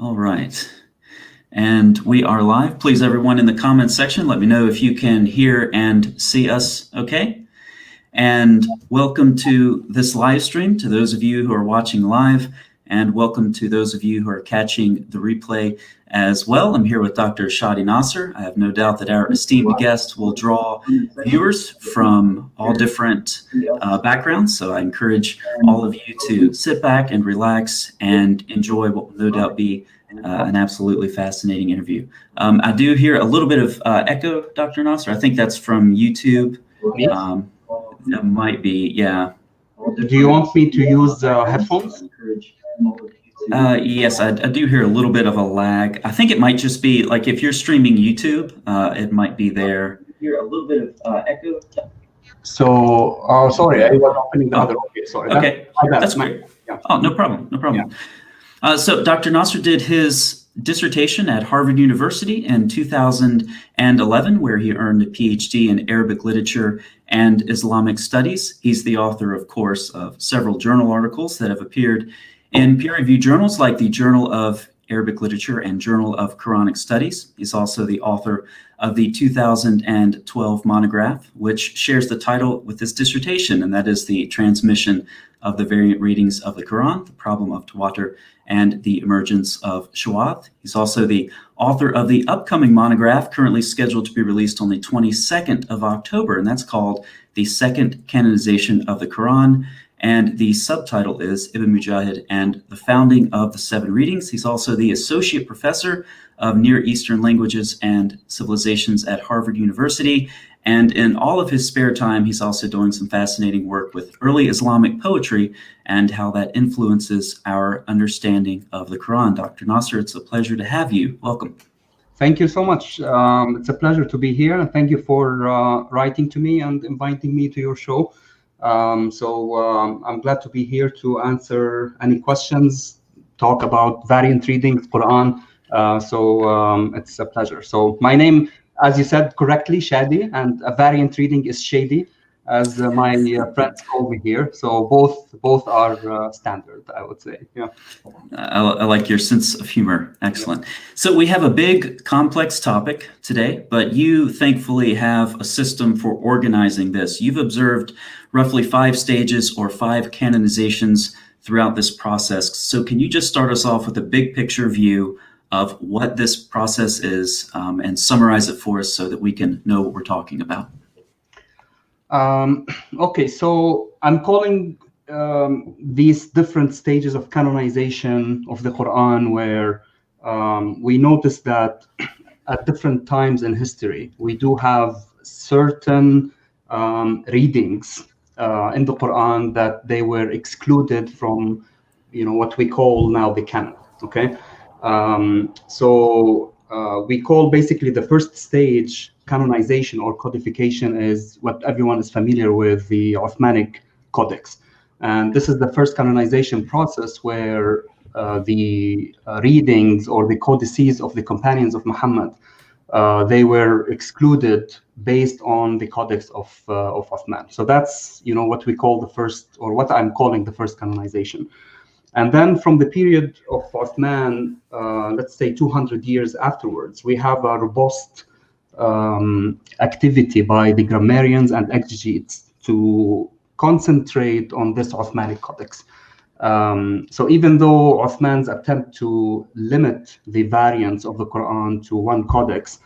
All right. And we are live. Please, everyone in the comments section, let me know if you can hear and see us okay. And welcome to this live stream to those of you who are watching live, and welcome to those of you who are catching the replay as well. I'm here with Dr. Shady Nasser. I have no doubt that our esteemed guest will draw viewers from all different backgrounds. So I encourage all of you to sit back and relax and enjoy what will no doubt be an absolutely fascinating interview. I do hear a little bit of echo, Dr. Nasser. I think that's from YouTube. That might be, yeah. Do you want me to use headphones? Yes, I do hear a little bit of a lag. I think it might just be like if you're streaming YouTube, it might be there. Hear a little bit of echo. So, sorry, I was opening the other. Okay, sorry. Okay, that's great. Yeah. Oh, no problem, no problem. Yeah. So Dr. Nasser did his dissertation at Harvard University in 2011, where he earned a PhD in Arabic literature and Islamic studies. He's the author, of course, of several journal articles that have appeared in peer-reviewed journals like the Journal of Arabic Literature and Journal of Quranic Studies. He's also the author of the 2012 monograph, which shares the title with this dissertation, and that is The Transmission of the Variant Readings of the Quran, the Problem of Tawatur, and the Emergence of Shawat. He's also the author of the upcoming monograph, currently scheduled to be released on the 22nd of October, and that's called The Second Canonization of the Quran. And the subtitle is Ibn Mujahid and the Founding of the Seven Readings. He's also the Associate Professor of Near Eastern Languages and Civilizations at Harvard University. And in all of his spare time, he's also doing some fascinating work with early Islamic poetry and how that influences our understanding of the Quran. Dr. Nasser, it's a pleasure to have you. Welcome. Thank you so much. It's a pleasure to be here. And thank you for writing to me and inviting me to your show. I'm glad to be here to answer any questions, talk about variant readings, Quran. It's a pleasure. So my name, as you said correctly, Shady, and a variant reading is Shady, as my friends call me here. So both are standard, I would say. Yeah. I like your sense of humor. Excellent. So we have a big, complex topic today, but you thankfully have a system for organizing this. You've observed roughly 5 stages or 5 canonizations throughout this process. So can you just start us off with a big picture view of what this process is and summarize it for us so that we can know what we're talking about? Okay, so I'm calling these different stages of canonization of the Quran, where we notice that at different times in history, we do have certain readings in the Quran that they were excluded from, what we call now the canon. Okay, we call basically the first stage canonization or codification is what everyone is familiar with, the Uthmanic Codex. And this is the first canonization process where the readings or the codices of the companions of Muhammad, they were excluded based on the Codex of Uthman. So that's, what we call the first, or what I'm calling the first canonization. And then from the period of Uthman, let's say 200 years afterwards, we have a robust activity by the grammarians and exegetes to concentrate on this Uthmanic Codex. So even though Uthman's attempt to limit the variants of the Quran to one codex,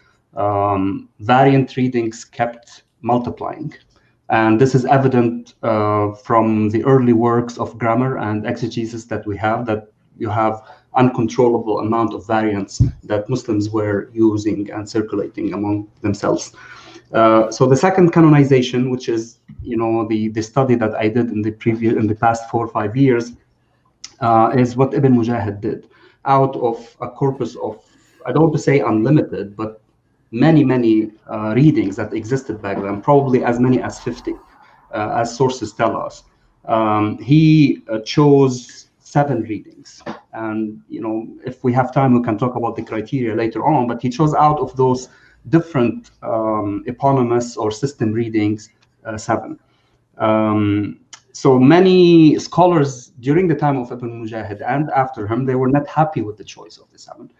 variant readings kept multiplying. And this is evident from the early works of grammar and exegesis that we have, that you have uncontrollable amount of variants that Muslims were using and circulating among themselves. So the second canonization, which is the study that I did in the past 4 or 5 years, is what Ibn Mujahid did out of a corpus of, I don't want to say unlimited, but many readings that existed back then, probably as many as 50, as sources tell us. He chose 7 readings, and if we have time we can talk about the criteria later on, but he chose out of those different eponymous or system readings 7. So many scholars during the time of Ibn Mujahid and after him, they were not happy with the choice of the 7.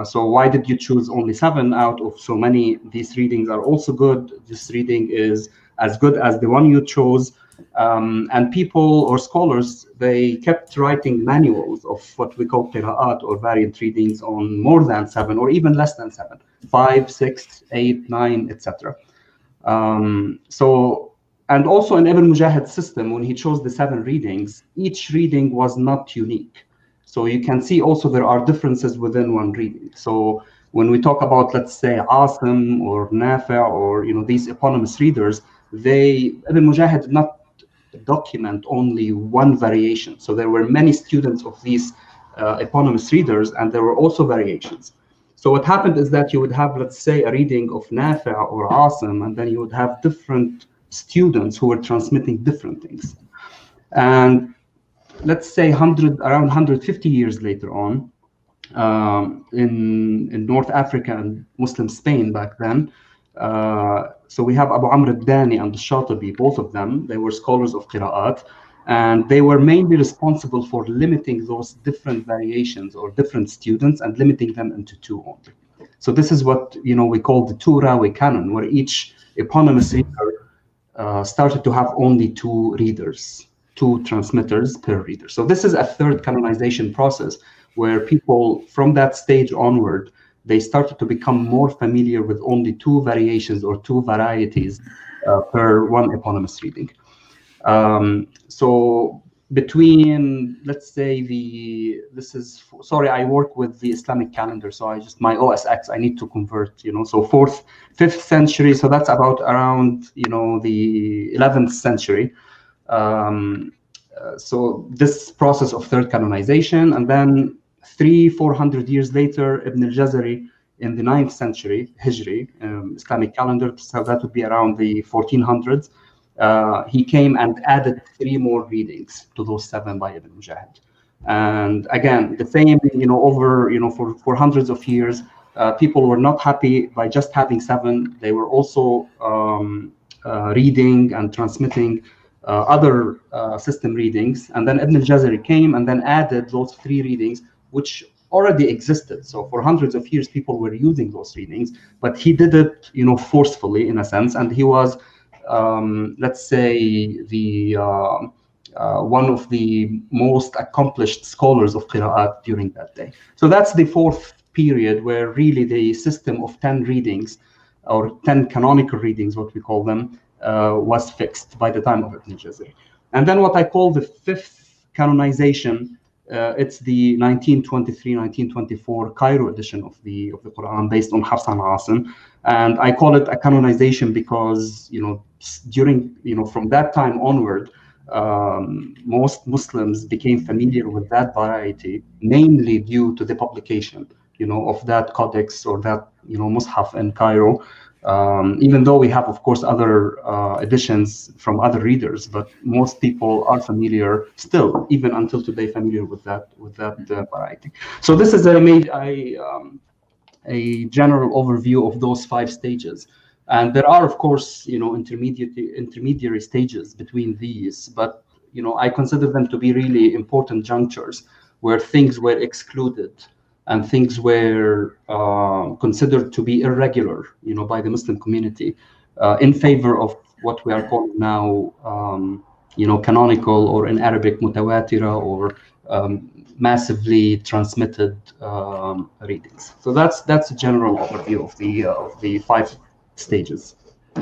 So why did you choose only 7 out of so many? These readings are also good. This reading is as good as the one you chose. And people or scholars, they kept writing manuals of what we call qira'at or variant readings on more than 7 or even less than 7, 5, 6, 8, 9, etc. And also in Ibn Mujahid's system, when he chose the 7 readings, each reading was not unique. So you can see also there are differences within one reading. So when we talk about, let's say, Asim or Nafi' or these eponymous readers, Ibn Mujahid did not document only one variation. So there were many students of these eponymous readers, and there were also variations. So what happened is that you would have, let's say, a reading of Nafi' or Asim, and then you would have different students who were transmitting different things. And let's say around 150 years later on, in North Africa and Muslim Spain back then, so we have Abu Amr al-Dani and al-Shatibi, both of them, they were scholars of Qira'at, and they were mainly responsible for limiting those different variations or different students and limiting them into 2 only. So this is what we call the 2-Rawi canon, where each eponymous reader started to have only 2 readers, 2 transmitters per reader. So this is a 3rd canonization process where people from that stage onward, they started to become more familiar with only 2 variations or 2 varieties per one eponymous reading. So between, let's say, sorry, I work with the Islamic calendar, so my OSX, I need to convert, so 4th, 5th century, so that's about around, the 11th century. So this process of 3rd canonization, and then 300-400 years later, Ibn al-Jazari in the 9th century, Hijri, Islamic calendar, so that would be around the 1400s. He came and added 3 more readings to those 7 by Ibn Mujahid. And again, the same, over, for hundreds of years, people were not happy by just having 7. They were also reading and transmitting other system readings. And then Ibn al-Jazari came and then added those 3 readings, which already existed. So for hundreds of years, people were using those readings, but he did it, forcefully in a sense. And he was, let's say, the one of the most accomplished scholars of Qira'at during that day. So that's the 4th period where really the system of 10 readings or 10 canonical readings, what we call them, was fixed by the time of Ibn al-Jazari. And then what I call the 5th canonization, it's the 1923-1924 Cairo edition of the Quran based on Hafs and Asim. And I call it a canonization because, during, from that time onward, most Muslims became familiar with that variety, mainly due to the publication, of that codex or that, Mus'haf in Cairo. Even though we have, of course, other editions from other readers, but most people are familiar still, even until today, familiar with that variety. So this is a general overview of those 5 stages. And there are, of course, intermediary stages between these, but I consider them to be really important junctures where things were excluded and things were considered to be irregular, by the Muslim community, in favor of what we are calling now, canonical, or in Arabic, mutawatira, or massively transmitted readings. So that's a general overview of the 5 stages.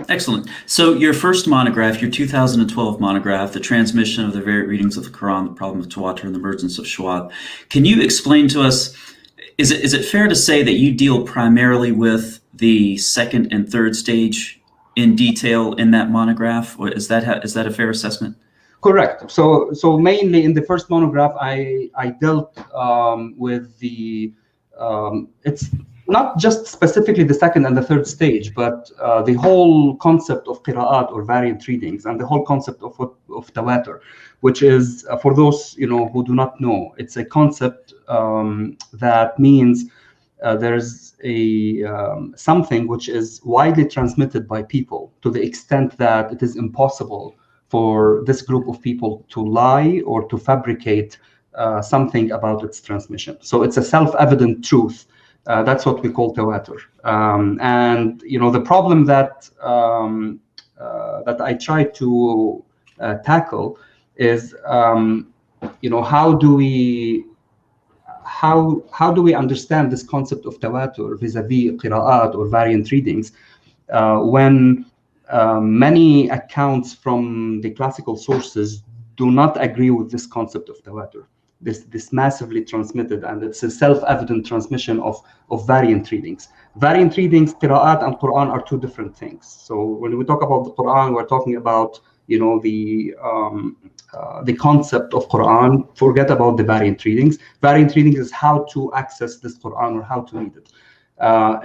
Excellent. So your first monograph, your 2012 monograph, The Transmission of the Variant Readings of the Quran, the Problem of Tawatur, and the Emergence of Shawad. Can you explain to us, is it fair to say that you deal primarily with the 2nd and 3rd stage in detail in that monograph? Or is that a fair assessment? Correct. So mainly in the first monograph, I dealt with it's not just specifically the 2nd and the 3rd stage, but the whole concept of qira'at or variant readings, and the whole concept of tawatur, which is, for those who do not know, it's a concept that means there's something which is widely transmitted by people to the extent that it is impossible for this group of people to lie or to fabricate something about its transmission. So it's a self-evident truth. That's what we call tawatur. And the problem that that I try to tackle is how do we understand this concept of tawatur vis-a-vis qira'at or variant readings when many accounts from the classical sources do not agree with this concept of tawatur, this massively transmitted, and it's a self-evident transmission of variant readings. Variant readings, qira'at and Quran are two different things. So when we talk about the Quran, we're talking about the concept of Quran. Forget about the variant readings. Variant readings is how to access this Quran or how to read it.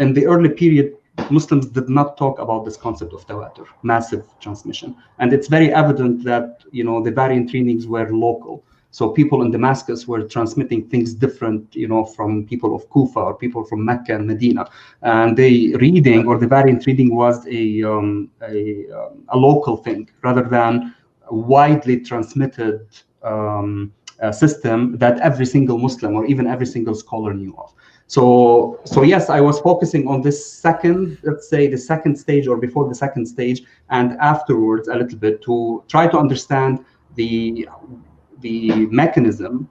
In the early period, Muslims did not talk about this concept of tawatur, massive transmission, and it's very evident that the variant readings were local. So people in Damascus were transmitting things different, from people of Kufa or people from Mecca and Medina, and the reading or the variant reading was a local thing rather than a widely transmitted system that every single Muslim or even every single scholar knew of. So yes, I was focusing on this second, let's say the second stage or before the second stage, and afterwards a little bit to try to understand the mechanism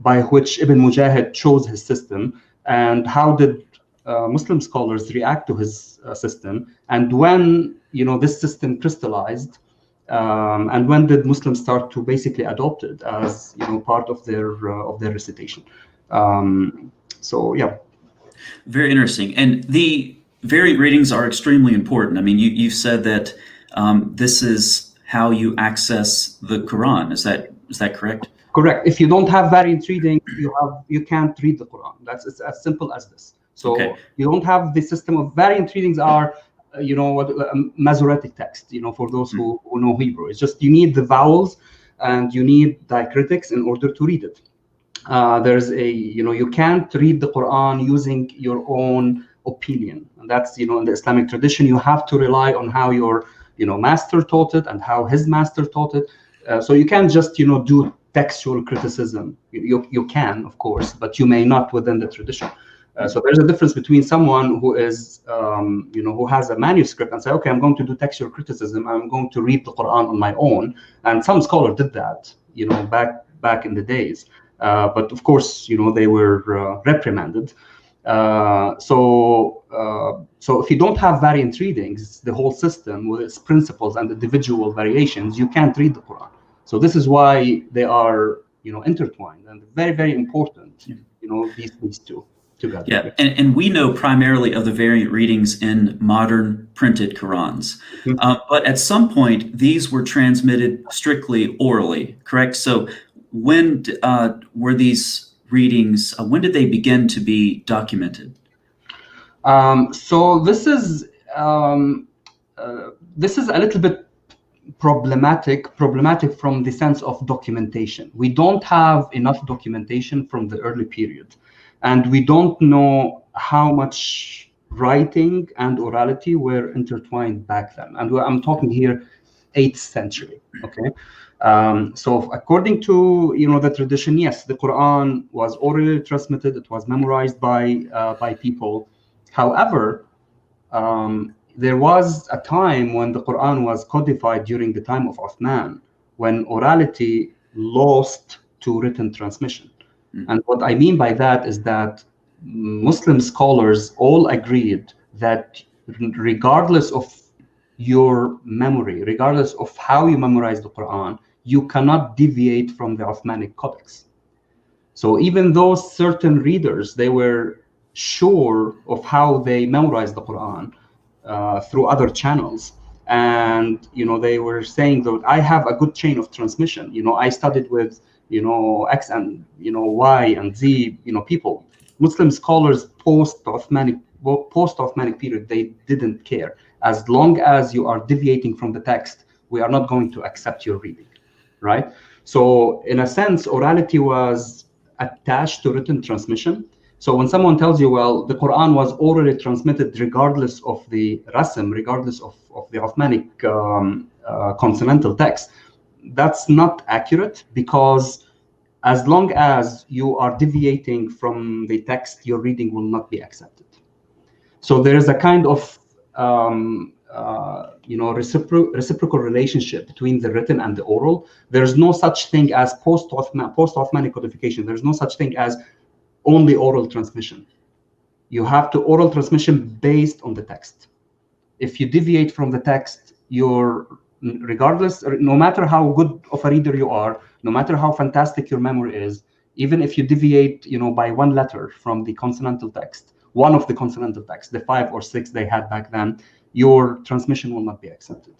by which Ibn Mujahid chose his system, and how did Muslim scholars react to his system, and when this system crystallized, and when did Muslims start to basically adopt it as part of their recitation. So yeah, very interesting. And the variant readings are extremely important. I mean, you've said that this is how you access the Quran. Is that correct? Correct. If you don't have variant reading, you can't read the Quran. It's as simple as this. So you don't have the system of variant readings are Masoretic text. For those who know Hebrew, it's just you need the vowels and you need diacritics in order to read it. There's you can't read the Quran using your own opinion, and that's in the Islamic tradition you have to rely on how your master taught it and how his master taught it. So you can't just do textual criticism. You can, of course, but you may not within the tradition. So there's a difference between someone who is who has a manuscript and say, okay, I'm going to do textual criticism, I'm going to read the Quran on my own, and some scholars did that back in the days. But of course, they were reprimanded. So if you don't have variant readings, the whole system with its principles and individual variations, you can't read the Quran. So this is why they are, intertwined and very, very important. These two together. Yeah, and we know primarily of the variant readings in modern printed Qurans, but at some point these were transmitted strictly orally, correct? So when were these readings? When did they begin to be documented? So this is a little bit problematic from the sense of documentation. We don't have enough documentation from the early period, and we don't know how much writing and orality were intertwined back then. And I'm talking here 8th century. Okay. So according to the tradition, yes, the Quran was orally transmitted. It was memorized by people. However, there was a time when the Quran was codified during the time of Uthman, when orality lost to written transmission. And what I mean by that is that Muslim scholars all agreed that regardless of your memory, regardless of how you memorize the Quran, you cannot deviate from the Uthmanic Codex. So even though certain readers, they were sure of how they memorized the Quran through other channels, and they were saying that I have a good chain of transmission. I studied with X and Y and Z people. Muslim scholars post Uthmanic period, they didn't care. As long as you are deviating from the text, we are not going to accept your reading, right? So in a sense, orality was attached to written transmission. So when someone tells you, well, the Quran was orally transmitted regardless of the rasm, regardless of the Uthmanic consonantal text. That's not accurate, because as long as you are deviating from the text, your reading will not be accepted. So there is a kind of reciprocal relationship between the written and the oral. There's no such thing as post-Uthmanic codification. There's no such thing as only oral transmission. You have to oral transmission based on the text. If you deviate from the text, regardless, no matter how good of a reader you are, no matter how fantastic your memory is, even if you deviate, by one letter from the consonantal text, one of the consonantal texts, the 5 or 6 they had back then, your transmission will not be accepted.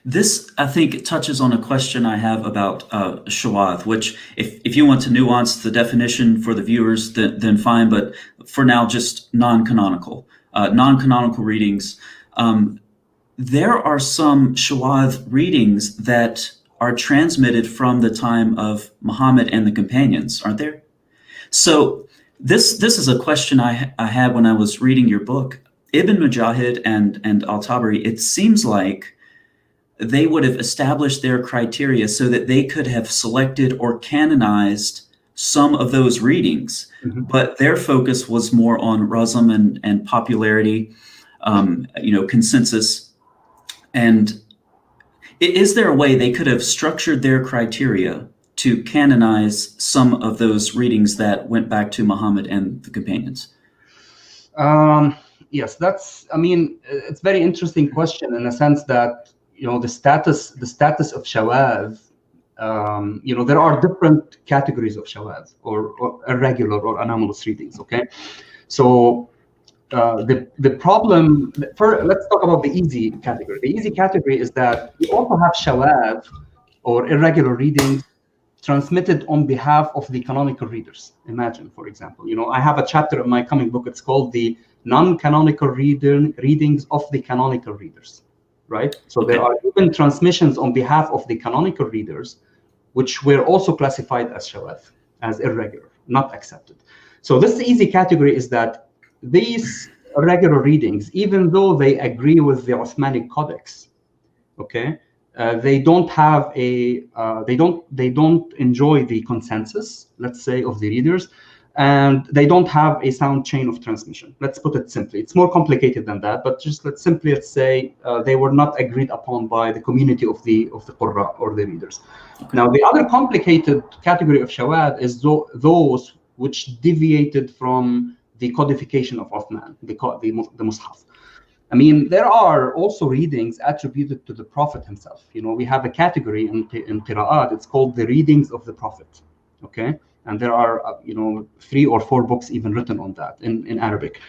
This, I think, touches on a question I have about shawadh, which, if you want to nuance the definition for the viewers, then fine, but for now, just non-canonical. Non-canonical readings. There are some shawadh readings that are transmitted from the time of Muhammad and the companions, aren't there? So this is a question I had when I was reading your book. Ibn Mujahid and al-Tabari, it seems like they would have established their criteria so that they could have selected or canonized some of those readings, but their focus was more on razm and popularity, consensus. And is there a way they could have structured their criteria to canonize some of those readings that went back to Muhammad and the companions? Yes, it's a very interesting question, in a sense that, the status of shawadh, there are different categories of shawadh, or irregular or anomalous readings. Okay, so the problem, let's talk about the easy category. The easy category is that you also have shawadh, or irregular readings, transmitted on behalf of the canonical readers. Imagine, for example, I have a chapter in my coming book. It's called the non-canonical readings of the canonical readers, right? So there are even transmissions on behalf of the canonical readers, which were also classified as shawadh, as irregular, not accepted. So this easy category is that these irregular readings, even though they agree with the Uthmanic Codex, they don't have they don't enjoy the consensus, let's say, of the readers, and they don't have a sound chain of transmission. Let's put it simply. It's more complicated than that, but just let's say they were not agreed upon by the community of the Qurra, or the readers. Now, the other complicated category of shawadh is those which deviated from the codification of Uthman, the Mus'haf. There are also readings attributed to the Prophet himself. We have a category in Qira'at. It's called the readings of the Prophet. Okay, and there are 3 or 4 books even written on that in Arabic.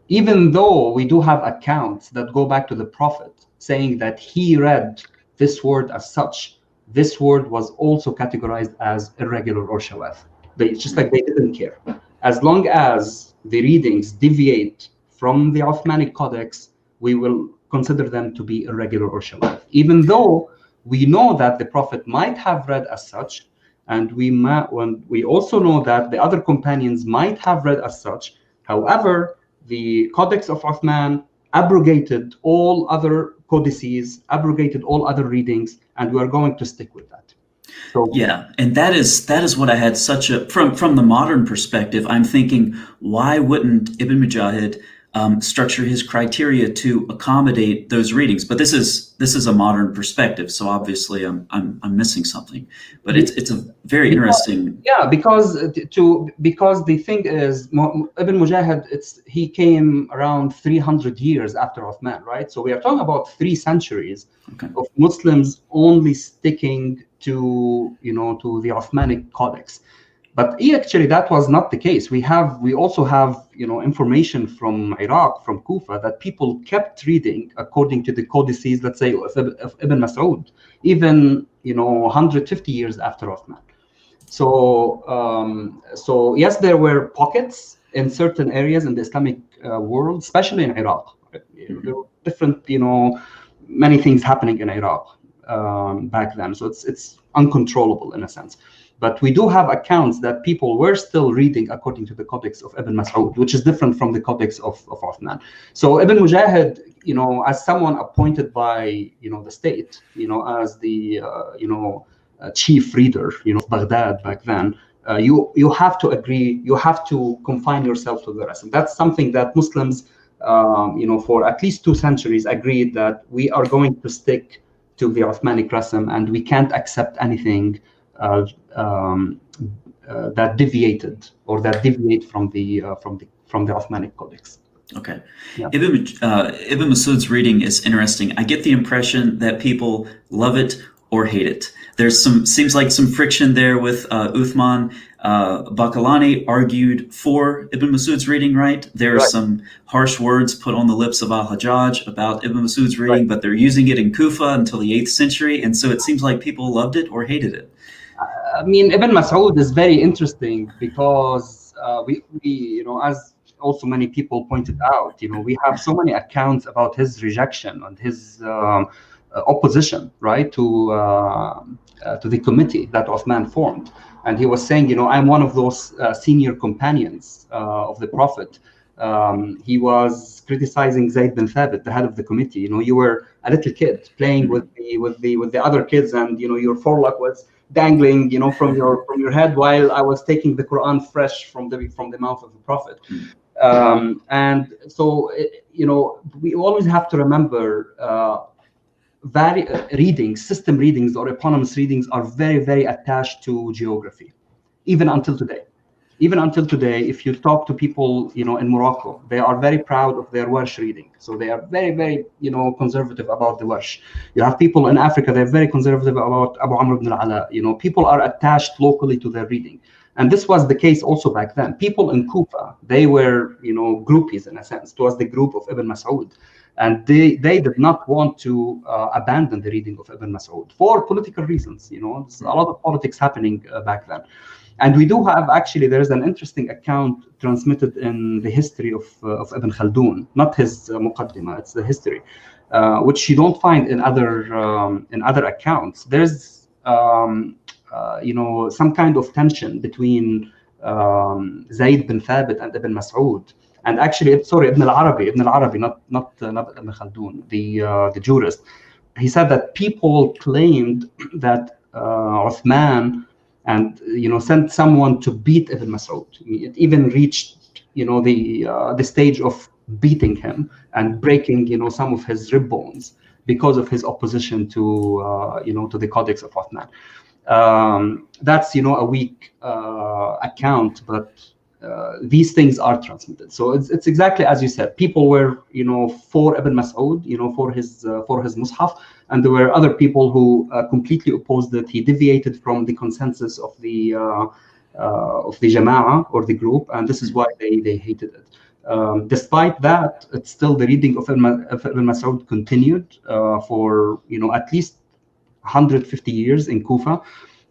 Even though we do have accounts that go back to the Prophet saying that he read this word as such, this word was also categorized as irregular or shawadh. Just like they didn't care. As long as the readings deviate from the Uthmanic Codex, we will consider them to be irregular or shawadh, even though we know that the Prophet might have read as such, and we also know that the other companions might have read as such. However, the Codex of Uthman abrogated all other codices, abrogated all other readings, and we are going to stick with that. So, yeah, and that is what I had from the modern perspective. I'm thinking, why wouldn't Ibn Mujahid structure his criteria to accommodate those readings? But this is a modern perspective, so obviously I'm missing something. But it's a very interesting. Yeah, because the thing is, Ibn Mujahid, he came around 300 years after Uthman, right? So we are talking about 3 centuries of Muslims only sticking to the Uthmanic Codex. But actually, that was not the case. We also have information from Iraq, from Kufa, that people kept reading according to the codices, let's say, of Ibn Mas'ud, even 150 years after Uthman. So yes, there were pockets in certain areas in the Islamic world, especially in Iraq. There were different, many things happening in Iraq back then. So it's uncontrollable in a sense. But we do have accounts that people were still reading according to the Codex of Ibn Mas'ud, which is different from the Codex of Uthman. So Ibn Mujahid, as someone appointed by, the state, as the, chief reader, of Baghdad back then, you have to agree, you have to confine yourself to the rest. And that's something that Muslims, for at least 2 centuries agreed that we are going to stick to the Uthmanic Rasm, and we can't accept anything that deviated or that deviate from the Uthmanic Codex. Okay. Yeah. Ibn Mas'ud's reading is interesting. I get the impression that people love it or hate it. Seems like some friction there with Uthman. Bakalani argued for Ibn Mas'ud's reading, right? There are some harsh words put on the lips of Al-Hajjaj about Ibn Mas'ud's reading, but they're using it in Kufa until the 8th century. And so it seems like people loved it or hated it. I mean, Ibn Mas'ud is very interesting because we as also many people pointed out, we have so many accounts about his rejection and his opposition, right, to the committee that Uthman formed. And he was saying, I'm one of those senior companions of the Prophet. He was criticizing Zayd bin Thabit, the head of the committee. You were a little kid playing with the other kids, and your forelock was dangling, from your head, while I was taking the Quran fresh from the mouth of the Prophet. And so, we always have to remember system readings or eponymous readings are very, very attached to geography, even until today. Even until today, if you talk to people, in Morocco, they are very proud of their Warsh reading. So they are very, very, conservative about the Warsh. You have people in Africa, they're very conservative about Abu Amr ibn al-Ala. People are attached locally to their reading. And this was the case also back then. People in Kufa, they were, groupies in a sense. It was the group of Ibn Mas'ud. And they did not want to abandon the reading of Ibn Mas'ud for political reasons. There's a lot of politics happening back then. And we do have, actually, there is an interesting account transmitted in the history of Ibn Khaldun, not his Muqaddimah, it's the history, which you don't find in other accounts. There's, some kind of tension between Zayd bin Thabit and Ibn Mas'ud. And actually, Ibn al-Arabi, not Ibn Khaldun, the jurist. He said that people claimed that Uthman and sent someone to beat Ibn Mas'ud. It even reached the stage of beating him and breaking some of his rib bones because of his opposition to to the Codex of Uthman. That's a weak account, but these things are transmitted. So it's exactly as you said. People were for Ibn Mas'ud, for his Mus'haf, and there were other people who completely opposed it. He deviated from the consensus of the Jama'ah or the group, and this is why they hated it. Despite that, it's still the reading of Ibn Mas'ud continued for at least 150 years in Kufa,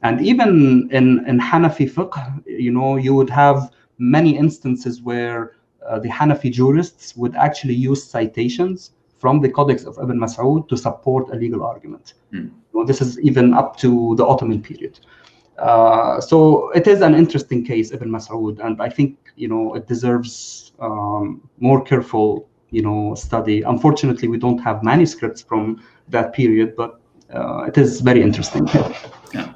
and even in Hanafi fiqh, you would have many instances where the Hanafi jurists would actually use citations from the Codex of Ibn Mas'ud to support a legal argument. This is even up to the Ottoman period. So it is an interesting case, Ibn Mas'ud, and I think it deserves more careful study. Unfortunately, we don't have manuscripts from that period, but it is very interesting. Yeah.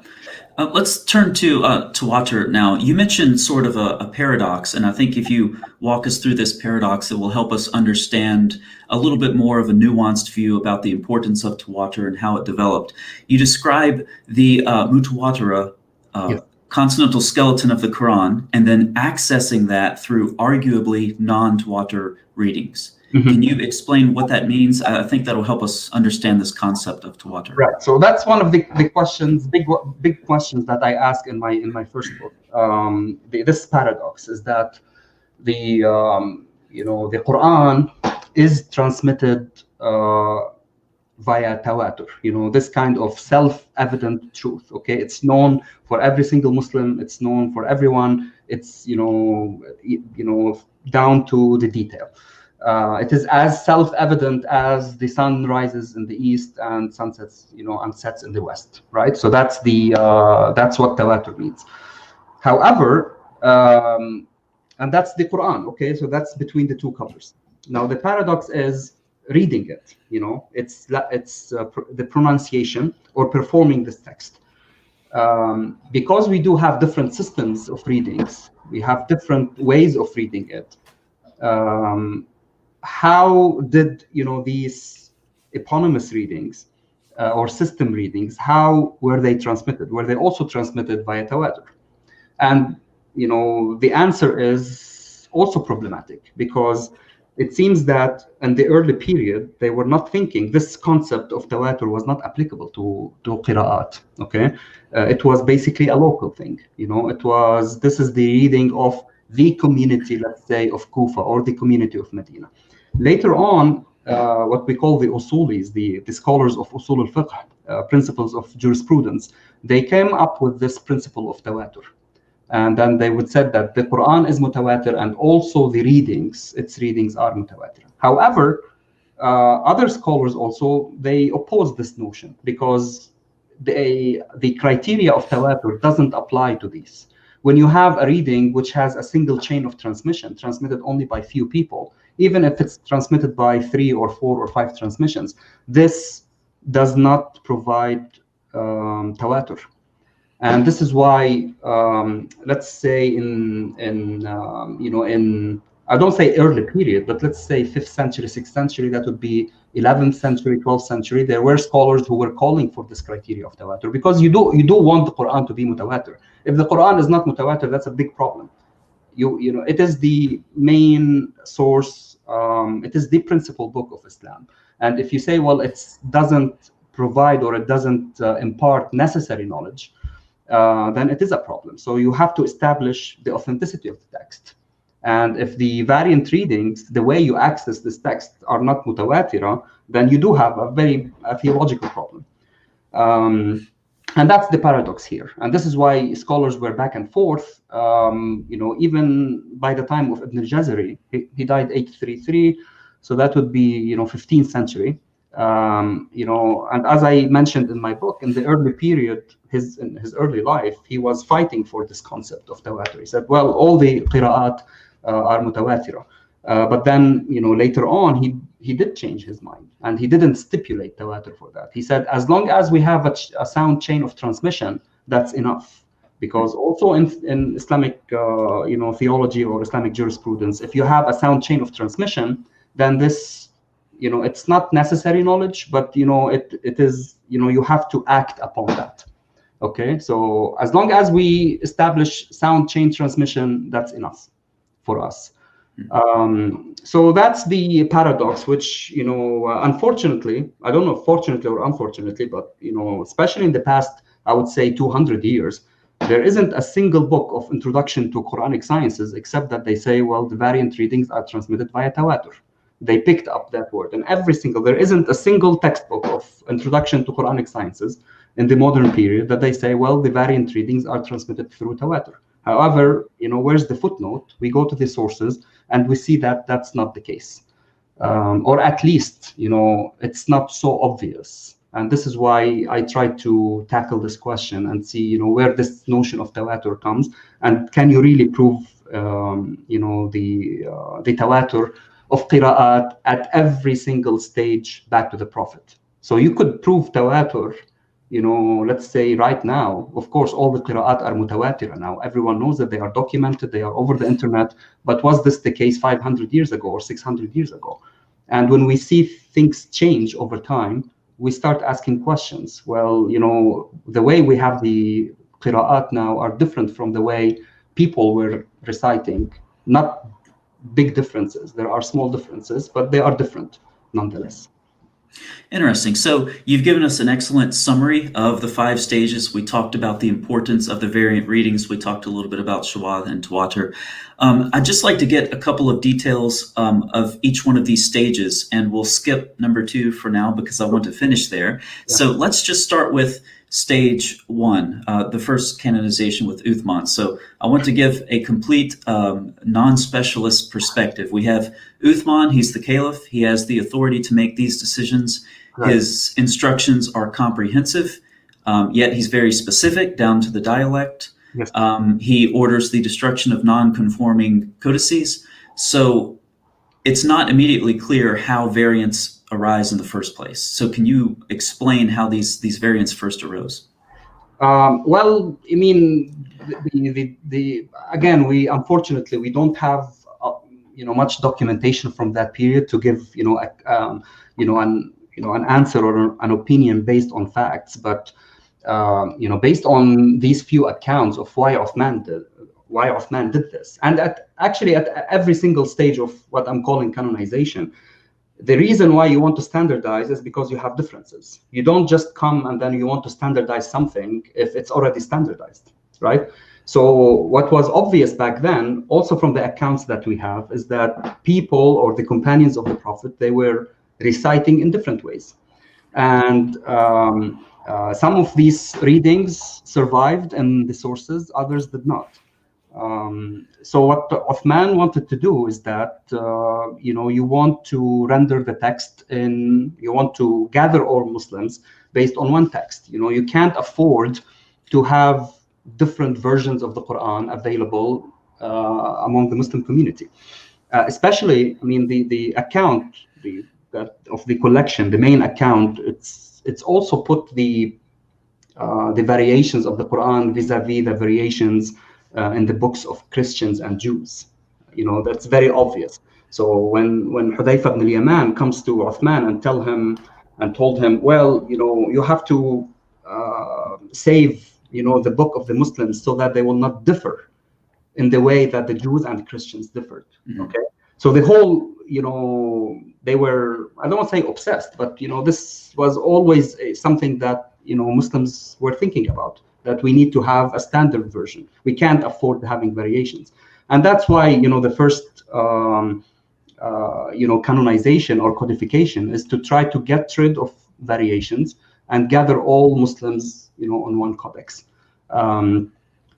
Let's turn to Tawatur now. You mentioned sort of a paradox, and I think if you walk us through this paradox, it will help us understand a little bit more of a nuanced view about the importance of Tawatur and how it developed. You describe the Mutawatira consonantal skeleton of the Quran, and then accessing that through arguably non-Tawatur readings. Can you explain what that means? I think that'll help us understand this concept of Tawatur. Right. So that's one of the questions, big questions that I ask in my first book. This paradox is that the Quran is transmitted via tawatur. This kind of self-evident truth. Okay, it's known for every single Muslim. It's known for everyone. It's down to the detail. It is as self-evident as the sun rises in the east and sunsets, and sets in the west, right? So that's what tawatur means. However, and that's the Quran, okay? So that's between the two covers. Now the paradox is reading it. It's the pronunciation or performing this text. Because we do have different systems of readings, we have different ways of reading it. How did these eponymous readings or system readings, how were they transmitted? Were they also transmitted via tawatur? And the answer is also problematic, because it seems that in the early period they were not thinking, this concept of tawatur was not applicable to qira'at. Okay, it was basically a local thing. This is the reading of the community, let's say, of Kufa or the community of Medina. Later on, what we call the usulis, the scholars of usul al-fiqh, principles of jurisprudence, they came up with this principle of tawatur. And then they would say that the Quran is mutawatir, and also its readings are mutawatir. However, other scholars also, they oppose this notion, because the criteria of tawatur doesn't apply to these. When you have a reading which has a single chain of transmission, transmitted only by few people, even if it's transmitted by 3 or 4 or 5 transmissions, this does not provide tawatur. And this is why, let's say in I don't say early period, but let's say 5th century, 6th century, that would be 11th century, 12th century, there were scholars who were calling for this criteria of tawatur, because you do want the Quran to be mutawatir. If the Quran is not mutawatir, that's a big problem. It is the main source, it is the principal book of Islam. And if you say, well, it doesn't provide or it doesn't impart necessary knowledge, then it is a problem. So you have to establish the authenticity of the text. And if the variant readings, the way you access this text, are not mutawatira, then you do have a theological problem. And that's the paradox here. And this is why scholars were back and forth. Even by the time of Ibn al-Jazari, he died 833, so that would be 15th century. And as I mentioned in my book, in the early period, in his early life, he was fighting for this concept of tawatur. He said, well, all the qira'at are mutawatira. But then, later on, he did change his mind, and he didn't stipulate tawatur for that. He said, as long as we have a sound chain of transmission, that's enough. Because also in Islamic, theology or Islamic jurisprudence, if you have a sound chain of transmission, then this, it's not necessary knowledge, but it is, you have to act upon that. Okay, so as long as we establish sound chain transmission, that's enough for us. So that's the paradox, which unfortunately, I don't know, fortunately or unfortunately, but especially in the past, I would say 200 years, there isn't a single book of introduction to Quranic sciences except that they say, well, the variant readings are transmitted via tawatur. They picked up that word, and there isn't a single textbook of introduction to Quranic sciences in the modern period that they say, well, the variant readings are transmitted through tawatur. However, where's the footnote? We go to the sources and we see that that's not the case, or at least it's not so obvious. And this is why I try to tackle this question and see where this notion of tawatur comes, and can you really prove the tawatur of qira'at at every single stage back to the Prophet. So you could prove tawatur, let's say right now. Of course, all the qira'at are mutawatira now. Everyone knows that they are documented, they are over the internet. But was this the case 500 years ago or 600 years ago? And when we see things change over time, we start asking questions. Well, the way we have the qira'at now are different from the way people were reciting. Not big differences. There are small differences, but they are different nonetheless. Interesting. So you've given us an excellent summary of the 5 stages. We talked about the importance of the variant readings. We talked a little bit about shawad and tawatur. I'd just like to get a couple of details of each one of these stages, and we'll skip number 2 for now because I want to finish there. Yeah. So let's just start with stage one, the first canonization with Uthman. So I want to give a complete non-specialist perspective. We have Uthman, he's the caliph. He has the authority to make these decisions. Right. His instructions are comprehensive, yet he's very specific down to the dialect. Yes. He orders the destruction of non-conforming codices. So it's not immediately clear how variants arise in the first place. So can you explain how these variants first arose? Well, I mean, again, we unfortunately we don't have much documentation from that period to give an answer or an opinion based on facts, but based on these few accounts of why Uthman did this, and actually at every single stage of what I'm calling canonization, the reason why you want to standardize is because you have differences. You don't just come and then you want to standardize something if it's already standardized, right? So what was obvious back then, also from the accounts that we have, is that people or the companions of the Prophet, they were reciting in different ways. And some of these readings survived in the sources, others did not. So what Uthman wanted to do is that, you want to render the text you want to gather all Muslims based on one text. You can't afford to have different versions of the Quran available among the Muslim community. Especially, I mean, the account of the collection, the main account, it's also put the variations of the Quran vis-a-vis the variations in the books of Christians and Jews. That's very obvious. So when Hudayfa ibn al-Yaman comes to Uthman and told him, well, you have to save, the book of the Muslims so that they will not differ in the way that the Jews and Christians differed. Mm-hmm. Okay. So the whole, they were, I don't want to say obsessed, but, this was always something that, Muslims were thinking about, that we need to have a standard version. We can't afford having variations. And that's why, the first, canonization or codification is to try to get rid of variations and gather all Muslims, on one codex,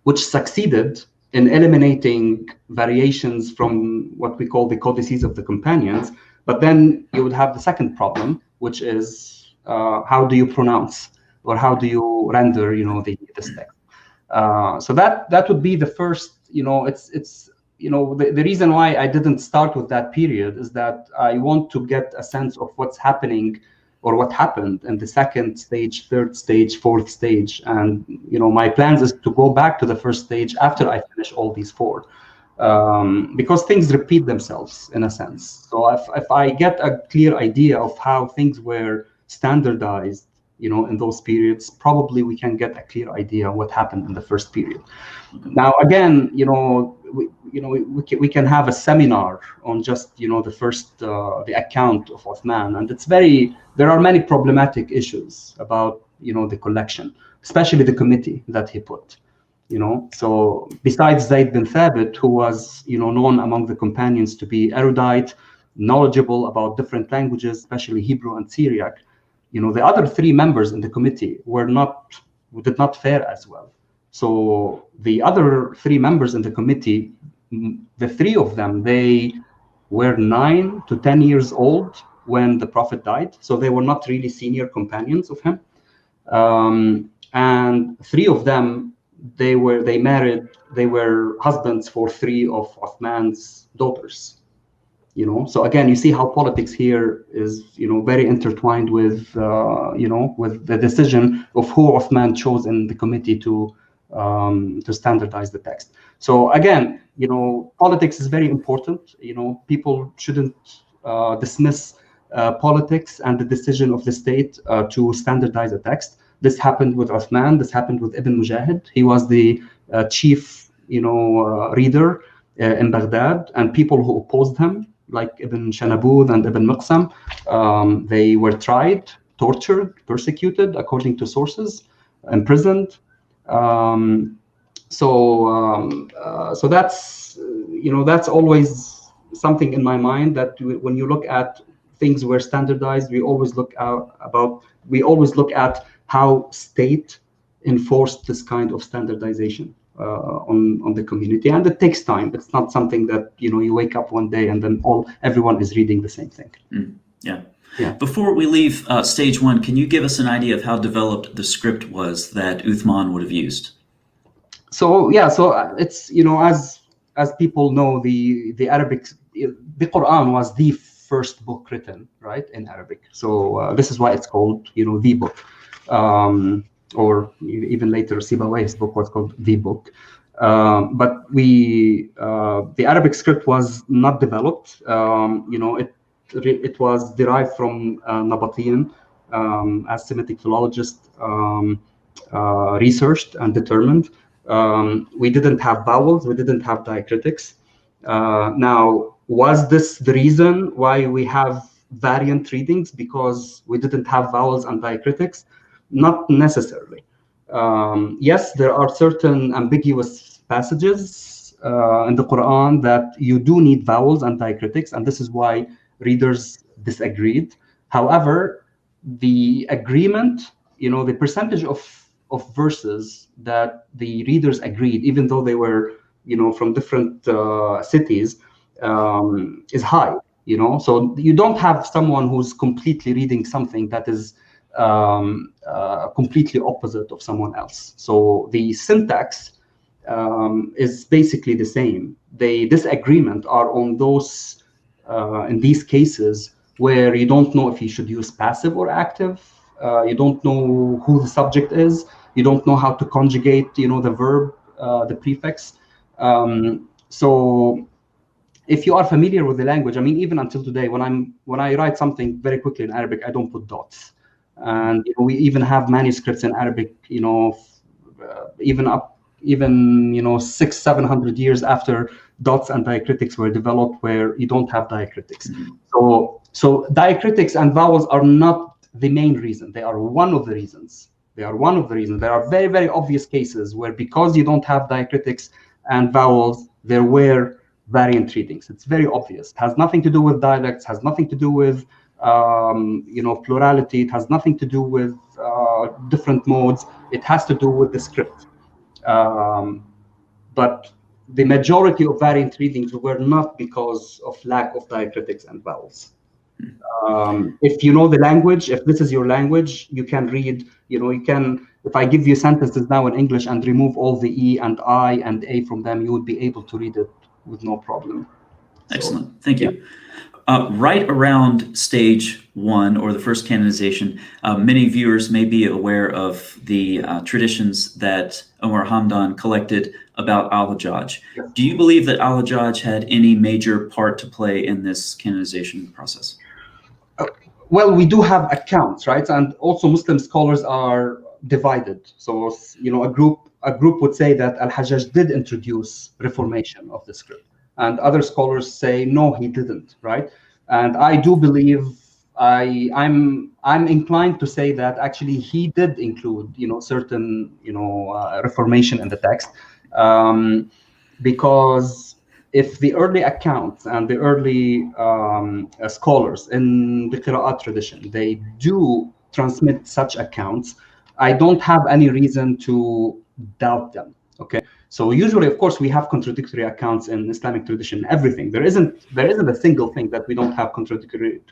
which succeeded in eliminating variations from what we call the codices of the companions. But then you would have the second problem, which is how do you pronounce or how do you render, this text? So that would be the first. It's the reason why I didn't start with that period is that I want to get a sense of what's happening or what happened in the second stage, third stage, fourth stage. And, my plans is to go back to the first stage after I finish all these four, because things repeat themselves in a sense. So if I get a clear idea of how things were standardized, in those periods, probably we can get a clear idea what happened in the first period. Now, again, we can have a seminar on just, the first, the account of Uthman, and there are many problematic issues about, the collection, especially the committee that he put, So besides Zayd bin Thabit, who was, known among the companions to be erudite, knowledgeable about different languages, especially Hebrew and Syriac, the other three members in the committee did not fare as well. So the other three members in the committee, the three of them, they were 9 to 10 years old when the Prophet died. So they were not really senior companions of him. And three of them, they were husbands for three of Uthman's daughters. So again, you see how politics here is, very intertwined with, with the decision of who Uthman chose in the committee to standardize the text. So again, politics is very important. People shouldn't dismiss politics and the decision of the state to standardize a text. This happened with Uthman. This happened with Ibn Mujahid. He was the chief, reader in Baghdad, and people who opposed him, like Ibn Shanabud and Ibn Miqsam, they were tried, tortured, persecuted, according to sources, imprisoned. So that's that's always something in my mind, that when you look at things were standardized, we always look at how state enforced this kind of standardization on the community, and it takes time. It's not something that you wake up one day and then everyone is reading the same thing. Yeah. Before we leave stage one, can you give us an idea of how developed the script was that Uthman would have used? So it's as people know, the Arabic, the Quran was the first book written, right, in Arabic. So this is why it's called the book. Or even later, Sibawayh's book was called the book. But the Arabic script was not developed. It was derived from Nabatean, as Semitic philologists researched and determined. We didn't have vowels, we didn't have diacritics. Now, was this the reason why we have variant readings? Because we didn't have vowels and diacritics? Not necessarily. Yes, there are certain ambiguous passages in the Quran that you do need vowels and diacritics, and this is why readers disagreed. However, the agreement, the percentage of verses that the readers agreed, even though they were, from different cities, is high. So you don't have someone who's completely reading something that is completely opposite of someone else. So the syntax is basically the same. The disagreement are on those in these cases where you don't know if you should use passive or active. You don't know who the subject is. You don't know how to conjugate, the verb, the prefix. So if you are familiar with the language, I mean, even until today, when I write something very quickly in Arabic, I don't put dots. And we even have manuscripts in Arabic, even 600-700 years after dots and diacritics were developed, where you don't have diacritics. So diacritics and vowels are not the main reason. They are one of the reasons. There are very, very obvious cases where, because you don't have diacritics and vowels, there were variant readings. It's very obvious. It has nothing to do with dialects, has nothing to do with plurality. It has nothing to do with different modes. It has to do with the script. But the majority of variant readings were not because of lack of diacritics and vowels. If you know the language, if this is your language, you can read, if I give you sentences now in English and remove all the E and I and A from them, you would be able to read it with no problem. Excellent. Thank you. Right around stage one, or the first canonization, many viewers may be aware of the traditions that Omar Hamdan collected about Al-Hajjaj. Yes. Do you believe that Al-Hajjaj had any major part to play in this canonization process? Well, we do have accounts, right? And also Muslim scholars are divided. So, a group would say that Al-Hajjaj did introduce reformation of the script, and other scholars say no, he didn't, right? And I do believe, I'm inclined to say that actually he did include, certain, reformation in the text, because if the early accounts and the early scholars in the Qira'at tradition, they do transmit such accounts, I don't have any reason to doubt them. Okay, so usually, of course, we have contradictory accounts in Islamic tradition. Everything, there isn't a single thing that we don't have contradictory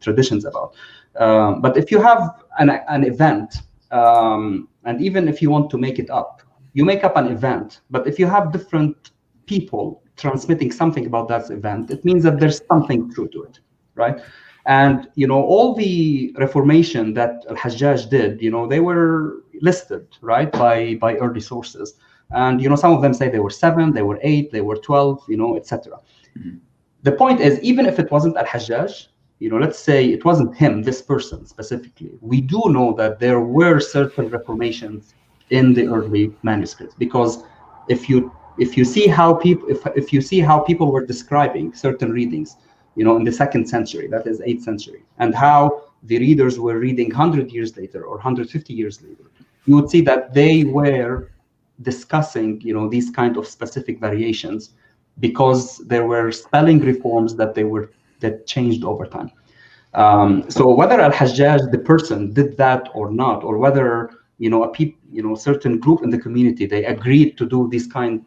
traditions about. But if you have an event, and even if you want to make it up, you make up an event. But if you have different people transmitting something about that event, it means that there's something true to it, right? And all the reformation that Al-Hajjaj did, they were listed, right, by early sources. And some of them say they were 7, they were 8, they were 12, etc. Mm-hmm. The point is, even if it wasn't Al-Hajjaj, let's say it wasn't him, this person specifically, we do know that there were certain reformations in the early manuscripts, because if you see how people were describing certain readings, in the 2nd century, that is 8th century, and how the readers were reading 100 years later or 150 years later, you would see that they were discussing, these kind of specific variations, because there were spelling reforms that changed over time. So whether Al-Hajjaj, the person, did that or not, or whether certain group in the community, they agreed to do this kind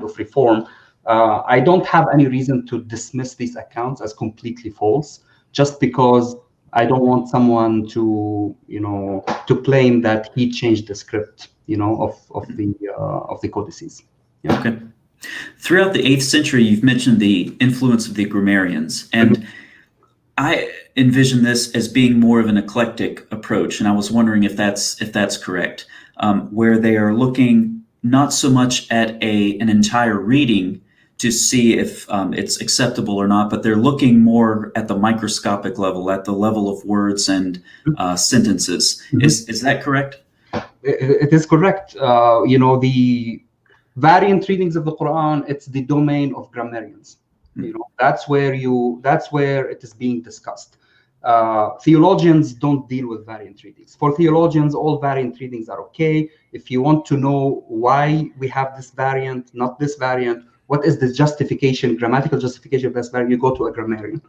of reform. I don't have any reason to dismiss these accounts as completely false, just because I don't want someone to claim that he changed the script, of the codices. Yeah. Okay. Throughout the 8th century, you've mentioned the influence of the grammarians, and I envision this as being more of an eclectic approach, and I was wondering if that's correct, where they are looking not so much at an entire reading to see if it's acceptable or not, but they're looking more at the microscopic level, at the level of words and sentences. Is that correct? It is correct. The variant readings of the Quran, it's the domain of grammarians. That's where it is being discussed. Theologians don't deal with variant readings. For theologians, all variant readings are okay. If you want to know why we have this variant, not this variant, what is the justification, grammatical justification of this variant, you go to a grammarian.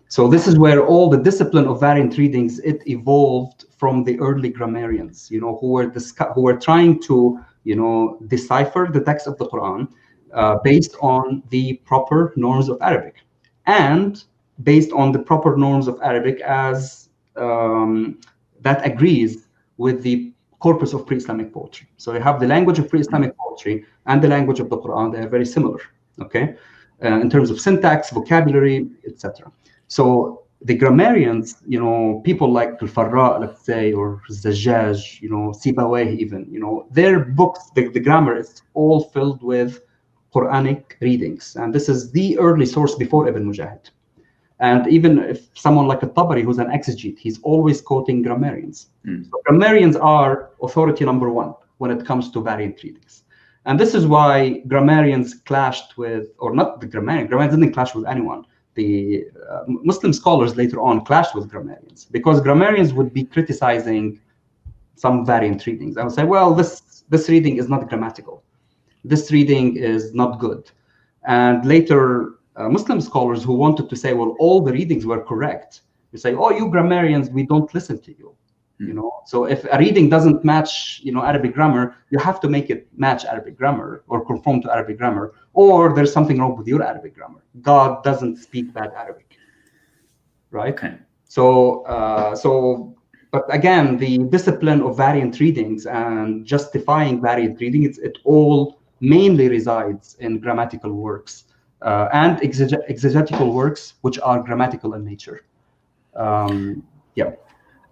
So this is where all the discipline of variant readings, it evolved from the early grammarians, who were trying to, decipher the text of the Quran based on the proper norms of Arabic, and based on the proper norms of Arabic as that agrees with the corpus of pre-Islamic poetry. So you have the language of pre-Islamic poetry and the language of the Quran. They are very similar, okay, in terms of syntax, vocabulary, etc. So the grammarians, people like Al-Farra, let's say, or Zajjaj, Sibawayh even, their books, the grammar is all filled with Quranic readings. And this is the early source before Ibn Mujahid. And even if someone like Tabari, who's an exegete, he's always quoting grammarians. So grammarians are authority number one when it comes to variant readings. And this is why grammarians clashed with, or not the grammarians didn't clash with anyone. The Muslim scholars later on clashed with grammarians, because grammarians would be criticizing some variant readings. I would say, well, this reading is not grammatical. This reading is not good. And later, Muslim scholars who wanted to say, well, all the readings were correct, you say, oh, you grammarians, we don't listen to you. So if a reading doesn't match, Arabic grammar, you have to make it match Arabic grammar or conform to Arabic grammar, or there's something wrong with your Arabic grammar. God doesn't speak bad Arabic, right? Okay. But again, the discipline of variant readings and justifying variant reading, it all mainly resides in grammatical works and exegetical works, which are grammatical in nature.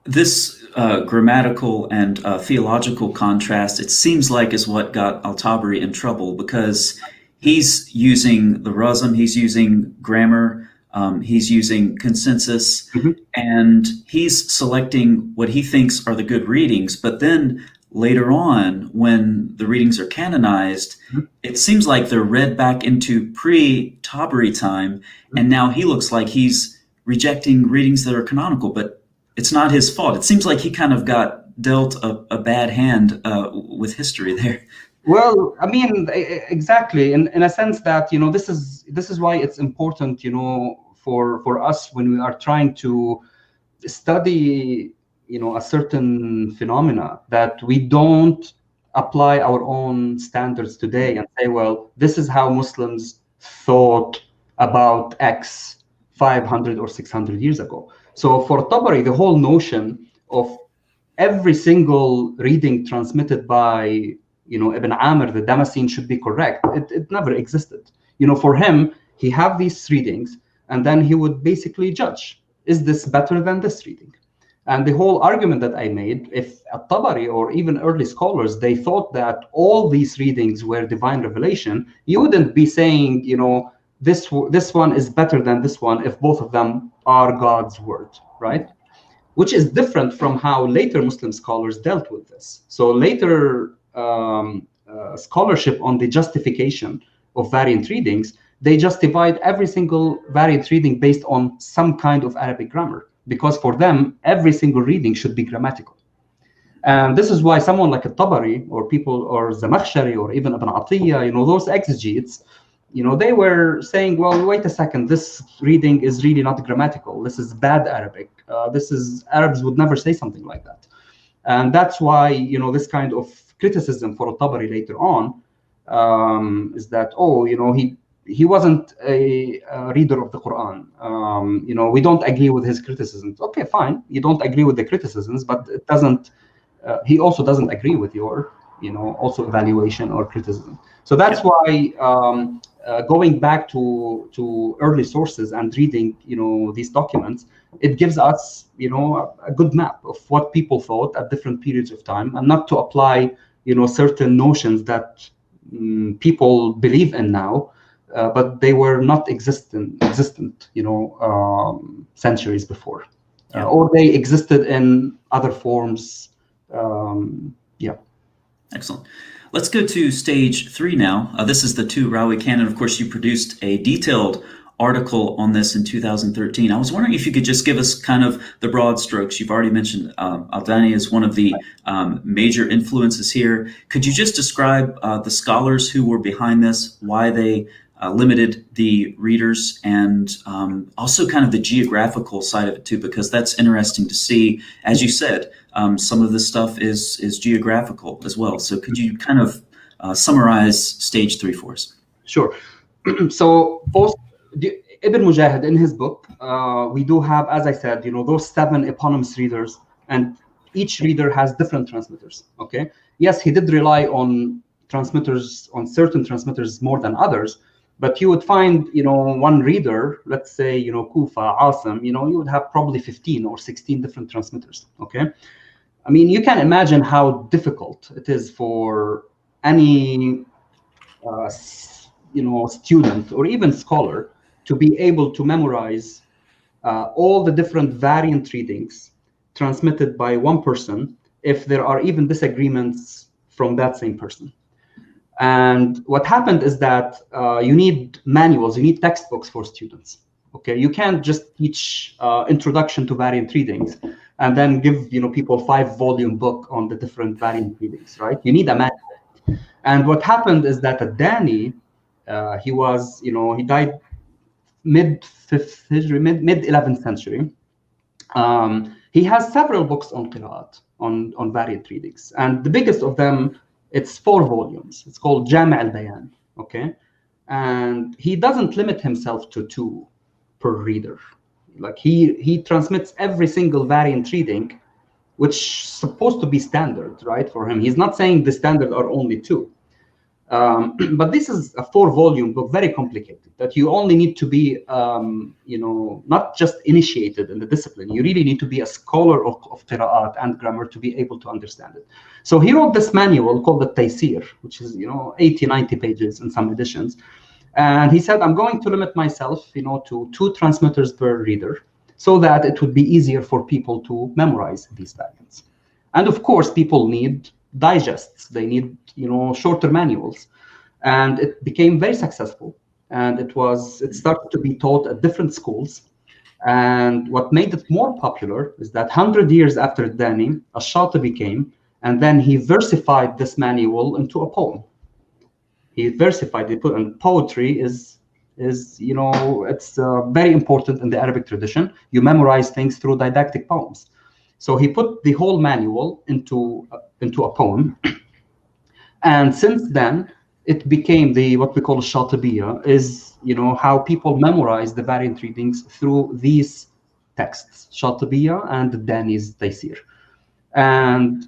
This grammatical and theological contrast, it seems like, is what got Al-Tabari in trouble, because he's using the razm, he's using grammar, he's using consensus, and he's selecting what he thinks are the good readings. But then later on, when the readings are canonized, it seems like they're read back into pre-Tabari time, and now he looks like he's rejecting readings that are canonical, but it's not his fault. It seems like he kind of got dealt a bad hand with history there. Well, I mean, exactly, in a sense that, this is why it's important, for us when we are trying to study, a certain phenomena, that we don't apply our own standards today and say, well, this is how Muslims thought about X 500 or 600 years ago. So for Tabari, the whole notion of every single reading transmitted by, Ibn Amr, the Damascene, should be correct, it never existed. For him, he have these readings, and then he would basically judge, is this better than this reading? And the whole argument that I made, if Tabari or even early scholars, they thought that all these readings were divine revelation, you wouldn't be saying, this one is better than this one if both of them are God's word, right? Which is different from how later Muslim scholars dealt with this. So later scholarship on the justification of variant readings, they justified every single variant reading based on some kind of Arabic grammar, because for them, every single reading should be grammatical. And this is why someone like a Tabari or Zamakhshari or even Ibn Atiyah, those exegetes, they were saying, well, wait a second, this reading is really not grammatical. This is bad Arabic. Arabs would never say something like that. And that's why, you know, this kind of criticism for al-Tabari later on is that, oh, you know, he wasn't a reader of the Quran. You know, we don't agree with his criticisms. Okay, fine. You don't agree with the criticisms, but it doesn't, he also doesn't agree with your, you know, also evaluation or criticism. So that's why going back to early sources and reading, you know, these documents, it gives us, you know, a good map of what people thought at different periods of time, and not to apply, you know, certain notions that people believe in now, but they were not existent, you know, centuries before, or they existed in other forms. Yeah. Excellent. Let's go to stage 3 now. This is the 2 Rawi canon. Of course, you produced a detailed article on this in 2013. I was wondering if you could just give us kind of the broad strokes. You've already mentioned Aldani is one of the major influences here. Could you just describe the scholars who were behind this, why they limited the readers, and also kind of the geographical side of it too, because that's interesting to see. As you said, some of this stuff is geographical as well. So could you kind of summarize stage 3 for us? Sure. So both Ibn Mujahid in his book, we do have, as I said, you know, those 7 eponymous readers, and each reader has different transmitters. Okay. Yes, he did rely on transmitters, on certain transmitters more than others, but you would find, you know, one reader, let's say, you know, Kufa, Asim, you know, you would have probably 15 or 16 different transmitters. Okay. I mean, you can imagine how difficult it is for any, you know, student or even scholar to be able to memorize all the different variant readings transmitted by one person if there are even disagreements from that same person. And what happened is that you need manuals, you need textbooks for students. Okay, you can't just teach introduction to variant readings and then give, you know, people 5-volume book on the different variant readings, right? You need a manual. And what happened is that Dani, he was, you know, he died mid-5th Hijri, mid-11th century. He has several books on qira'at, on variant readings, and the biggest of them, it's 4 volumes. It's called Jami' al-Bayan, okay? And he doesn't limit himself to 2 per reader. Like he transmits every single variant reading, which is supposed to be standard, right, for him. He's not saying the standard are only 2. But this is a 4-volume book, very complicated, that you only need to be, you know, not just initiated in the discipline. You really need to be a scholar of qira'at and grammar to be able to understand it. So he wrote this manual called the Taysir, which is, you know, 80, 90 pages in some editions. And he said, I'm going to limit myself, you know, to 2 transmitters per reader so that it would be easier for people to memorize these variants. And of course, people need digests, they need, you know, shorter manuals, and it became very successful, and it started to be taught at different schools. And what made it more popular is that 100 years after Dani, Ash-Shatibi came, and then he versified this manual into a poem. He versified it, and poetry is, you know, it's very important in the Arabic tradition. You memorize things through didactic poems. So he put the whole manual into a poem, and since then it became what we call Shatibiyya, is, you know, how people memorize the variant readings through these texts, Shatibiyya and Dani's Taysir. And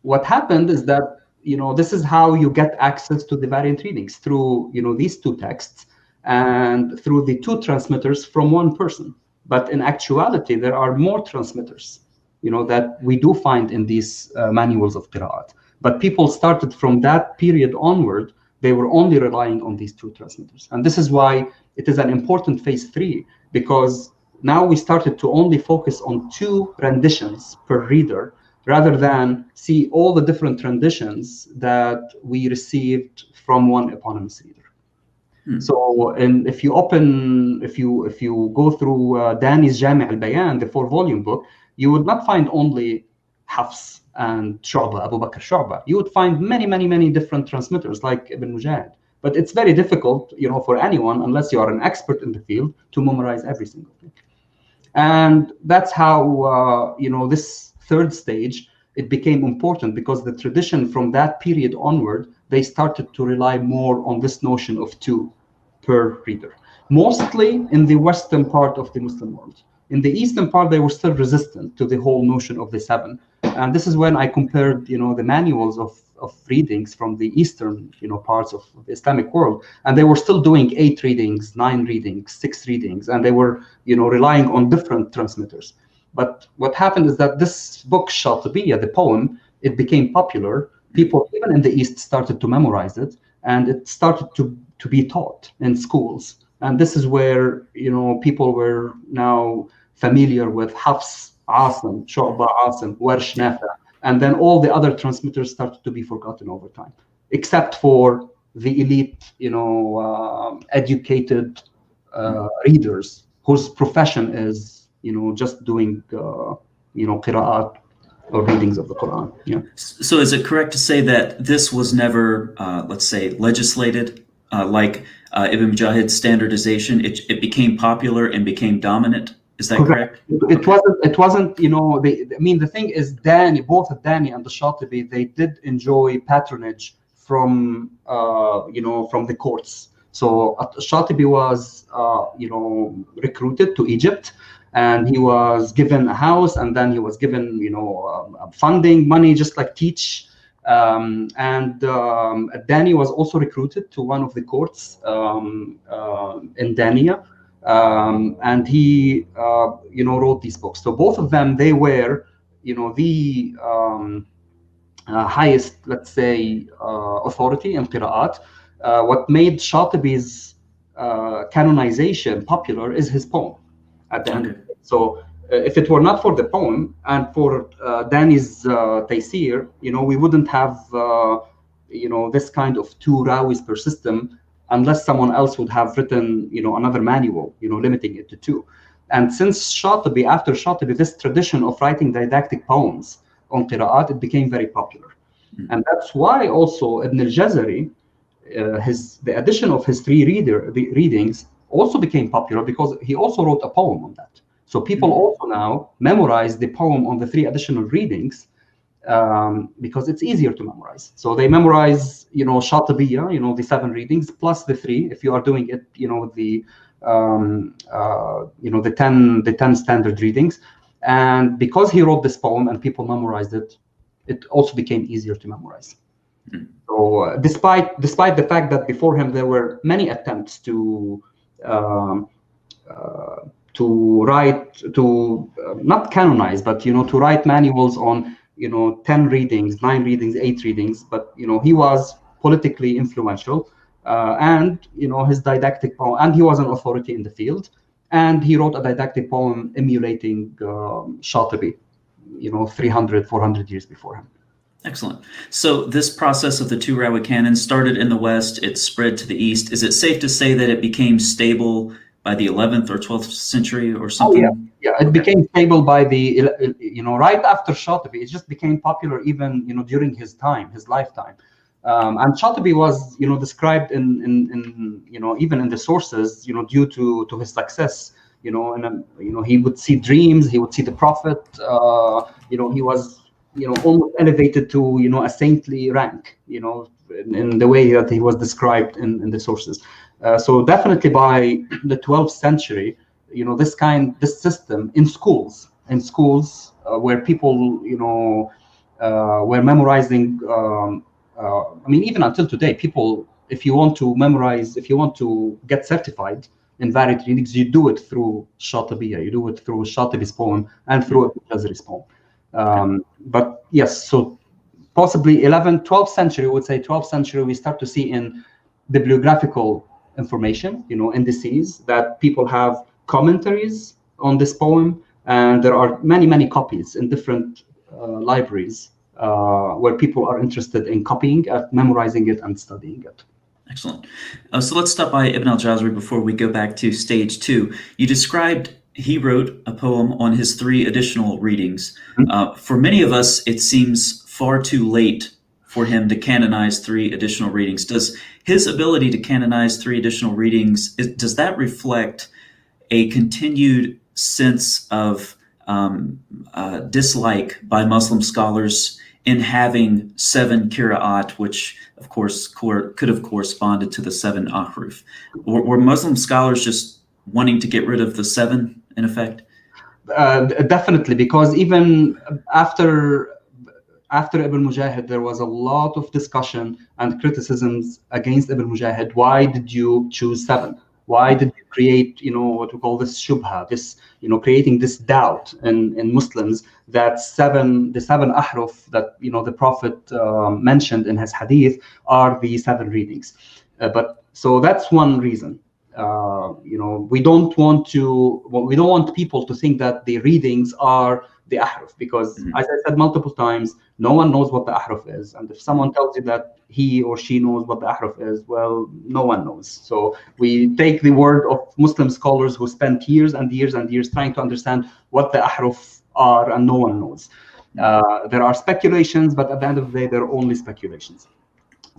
what happened is that, you know, this is how you get access to the variant readings, through, you know, these 2 texts and through the 2 transmitters from one person. But in actuality, there are more transmitters, you know, that we do find in these manuals of qira'at. But people started from that period onward, they were only relying on these 2 transmitters. And this is why it is an important phase 3, because now we started to only focus on 2 renditions per reader, rather than see all the different renditions that we received from one eponymous reader. So, and if you go through Dani's Jami' al-Bayan, the 4-volume book, you would not find only Hafs and Shu'ba, Abu Bakr Shu'ba. You would find many different transmitters like Ibn Mujahid. But it's very difficult, you know, for anyone, unless you are an expert in the field, to memorize every single thing. And that's how, you know, this 3rd stage it became important because the tradition from that period onward, they started to rely more on this notion of 2 per reader, mostly in the western part of the Muslim world. In the eastern part, they were still resistant to the whole notion of the 7. And this is when I compared, the manuals of readings from the eastern, parts of the Islamic world, and they were still doing 8 readings, 9 readings, 6 readings, and they were, relying on different transmitters. But what happened is that this book, Shatibiya, the poem, it became popular. People, even in the East, started to memorize it, and it started to be taught in schools. And this is where, people were now familiar with Hafs, Asim, Shu'ba, Asim, Warsh, Nafi', and then all the other transmitters started to be forgotten over time, except for the elite, educated readers whose profession is, just doing, qira'at or readings of the Quran. Yeah. So is it correct to say that this was never, let's say, legislated, like Ibn Mujahid's standardization? It became popular and became dominant. Is that correct? It wasn't. The thing is, both Dani and the Shatibi, they did enjoy patronage from, from the courts. So Shatibi was, recruited to Egypt, and he was given a house, and then he was given, funding, money, just like teach. And Dani was also recruited to one of the courts in Dania. And he, wrote these books. So both of them, they were, the highest, let's say, authority in qira'at. What made Shatibi's canonization popular is his poem at the end. So if it were not for the poem and for Dani's Taysir, we wouldn't have, this kind of 2 rawis per system, unless someone else would have written, another manual, limiting it to 2. And since after Shatibi, this tradition of writing didactic poems on qira'at, it became very popular. And that's why also Ibn al-Jazari, the addition of his 3 readings also became popular, because he also wrote a poem on that. So people also now memorize the poem on the 3 additional readings, because it's easier to memorize. So they memorize, Shatibiya, the 7 readings plus the 3. If you are doing it, with the, the 10 standard readings. And because he wrote this poem and people memorized it, it also became easier to memorize. So despite the fact that before him there were many attempts to write, not canonize, but to write manuals on 10 readings, 9 readings, 8 readings, but he was politically influential, and his didactic poem, and he was an authority in the field, and he wrote a didactic poem emulating Shatibi, 300, 400 years before him. Excellent. So this process of the 2 rawi canons started in the West, it spread to the East. Is it safe to say that it became stable by the 11th or 12th century or something? Oh, yeah. It became stable by the, right after Shatibi. It just became popular even, during his lifetime. And Shatibi was, described in even in the sources, due to his success, and he would see dreams, he would see the prophet, he was, almost elevated to, a saintly rank, in the way that he was described in the sources. So definitely by the 12th century, this system in schools where people, were memorizing. Even until today, people, if you want to memorize, if you want to get certified in varied readings, you do it through Shatibiya, you do it through Shatibi's poem and through Jazari's poem. But yes, so possibly 11th, 12th century, we would say 12th century, we start to see in bibliographical information, indices, that people have commentaries on this poem, and there are many copies in different libraries where people are interested in copying it, memorizing it, and studying it. Excellent. So let's stop by Ibn al-Jazari before we go back to stage 2. You described he wrote a poem on his 3 additional readings. For many of us, it seems far too late for him to canonize 3 additional readings. Does his ability to canonize 3 additional readings, does that reflect a continued sense of dislike by Muslim scholars in having 7 qira'at, which of course could have corresponded to the 7 ahruf. Were Muslim scholars just wanting to get rid of the 7 in effect? Definitely, because even after Ibn Mujahid, there was a lot of discussion and criticisms against Ibn Mujahid. Why did you choose 7? Why did you create, what we call this shubha, this, creating this doubt in Muslims that the 7 ahruf that, the Prophet mentioned in his hadith are the 7 readings. So that's one reason. We don't want people to think that the readings are the ahruf, because as I said multiple times, no one knows what the ahruf is. And if someone tells you that he or she knows what the ahruf is, well, no one knows. So we take the word of Muslim scholars who spent years and years and years trying to understand what the ahruf are, and no one knows. There are speculations, but at the end of the day, they're only speculations.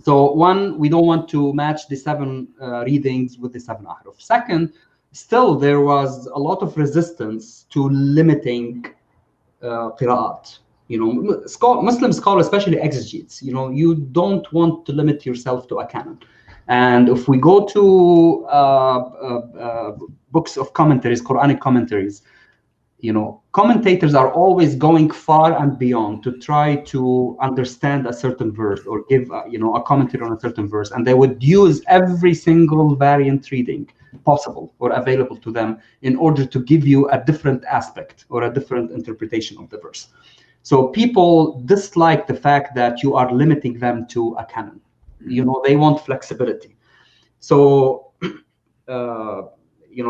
So one, we don't want to match the 7 readings with the 7 ahruf. Second, still there was a lot of resistance to limiting qira'at. Muslim scholars, especially exegetes, you don't want to limit yourself to a canon. And if we go to books of commentaries, Quranic commentaries, commentators are always going far and beyond to try to understand a certain verse or give a commentary on a certain verse, and they would use every single variant reading possible or available to them in order to give you a different aspect or a different interpretation of the verse. So people dislike the fact that you are limiting them to a canon. They want flexibility. So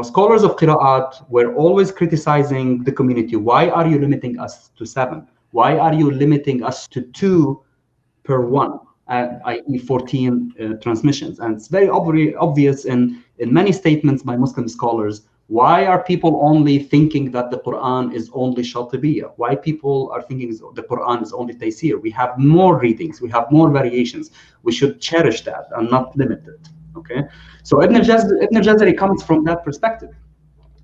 scholars of qira'at were always criticizing the community. Why are you limiting us to 7? Why are you limiting us to 2 per 1, i.e. 14 transmissions? And it's very obvious in many statements by Muslim scholars. Why are people only thinking that the Quran is only Shatibiyya? Why people are thinking the Quran is only Taysir? We have more readings, we have more variations. We should cherish that and not limit it. Okay, so Ibn al-Jazari comes from that perspective,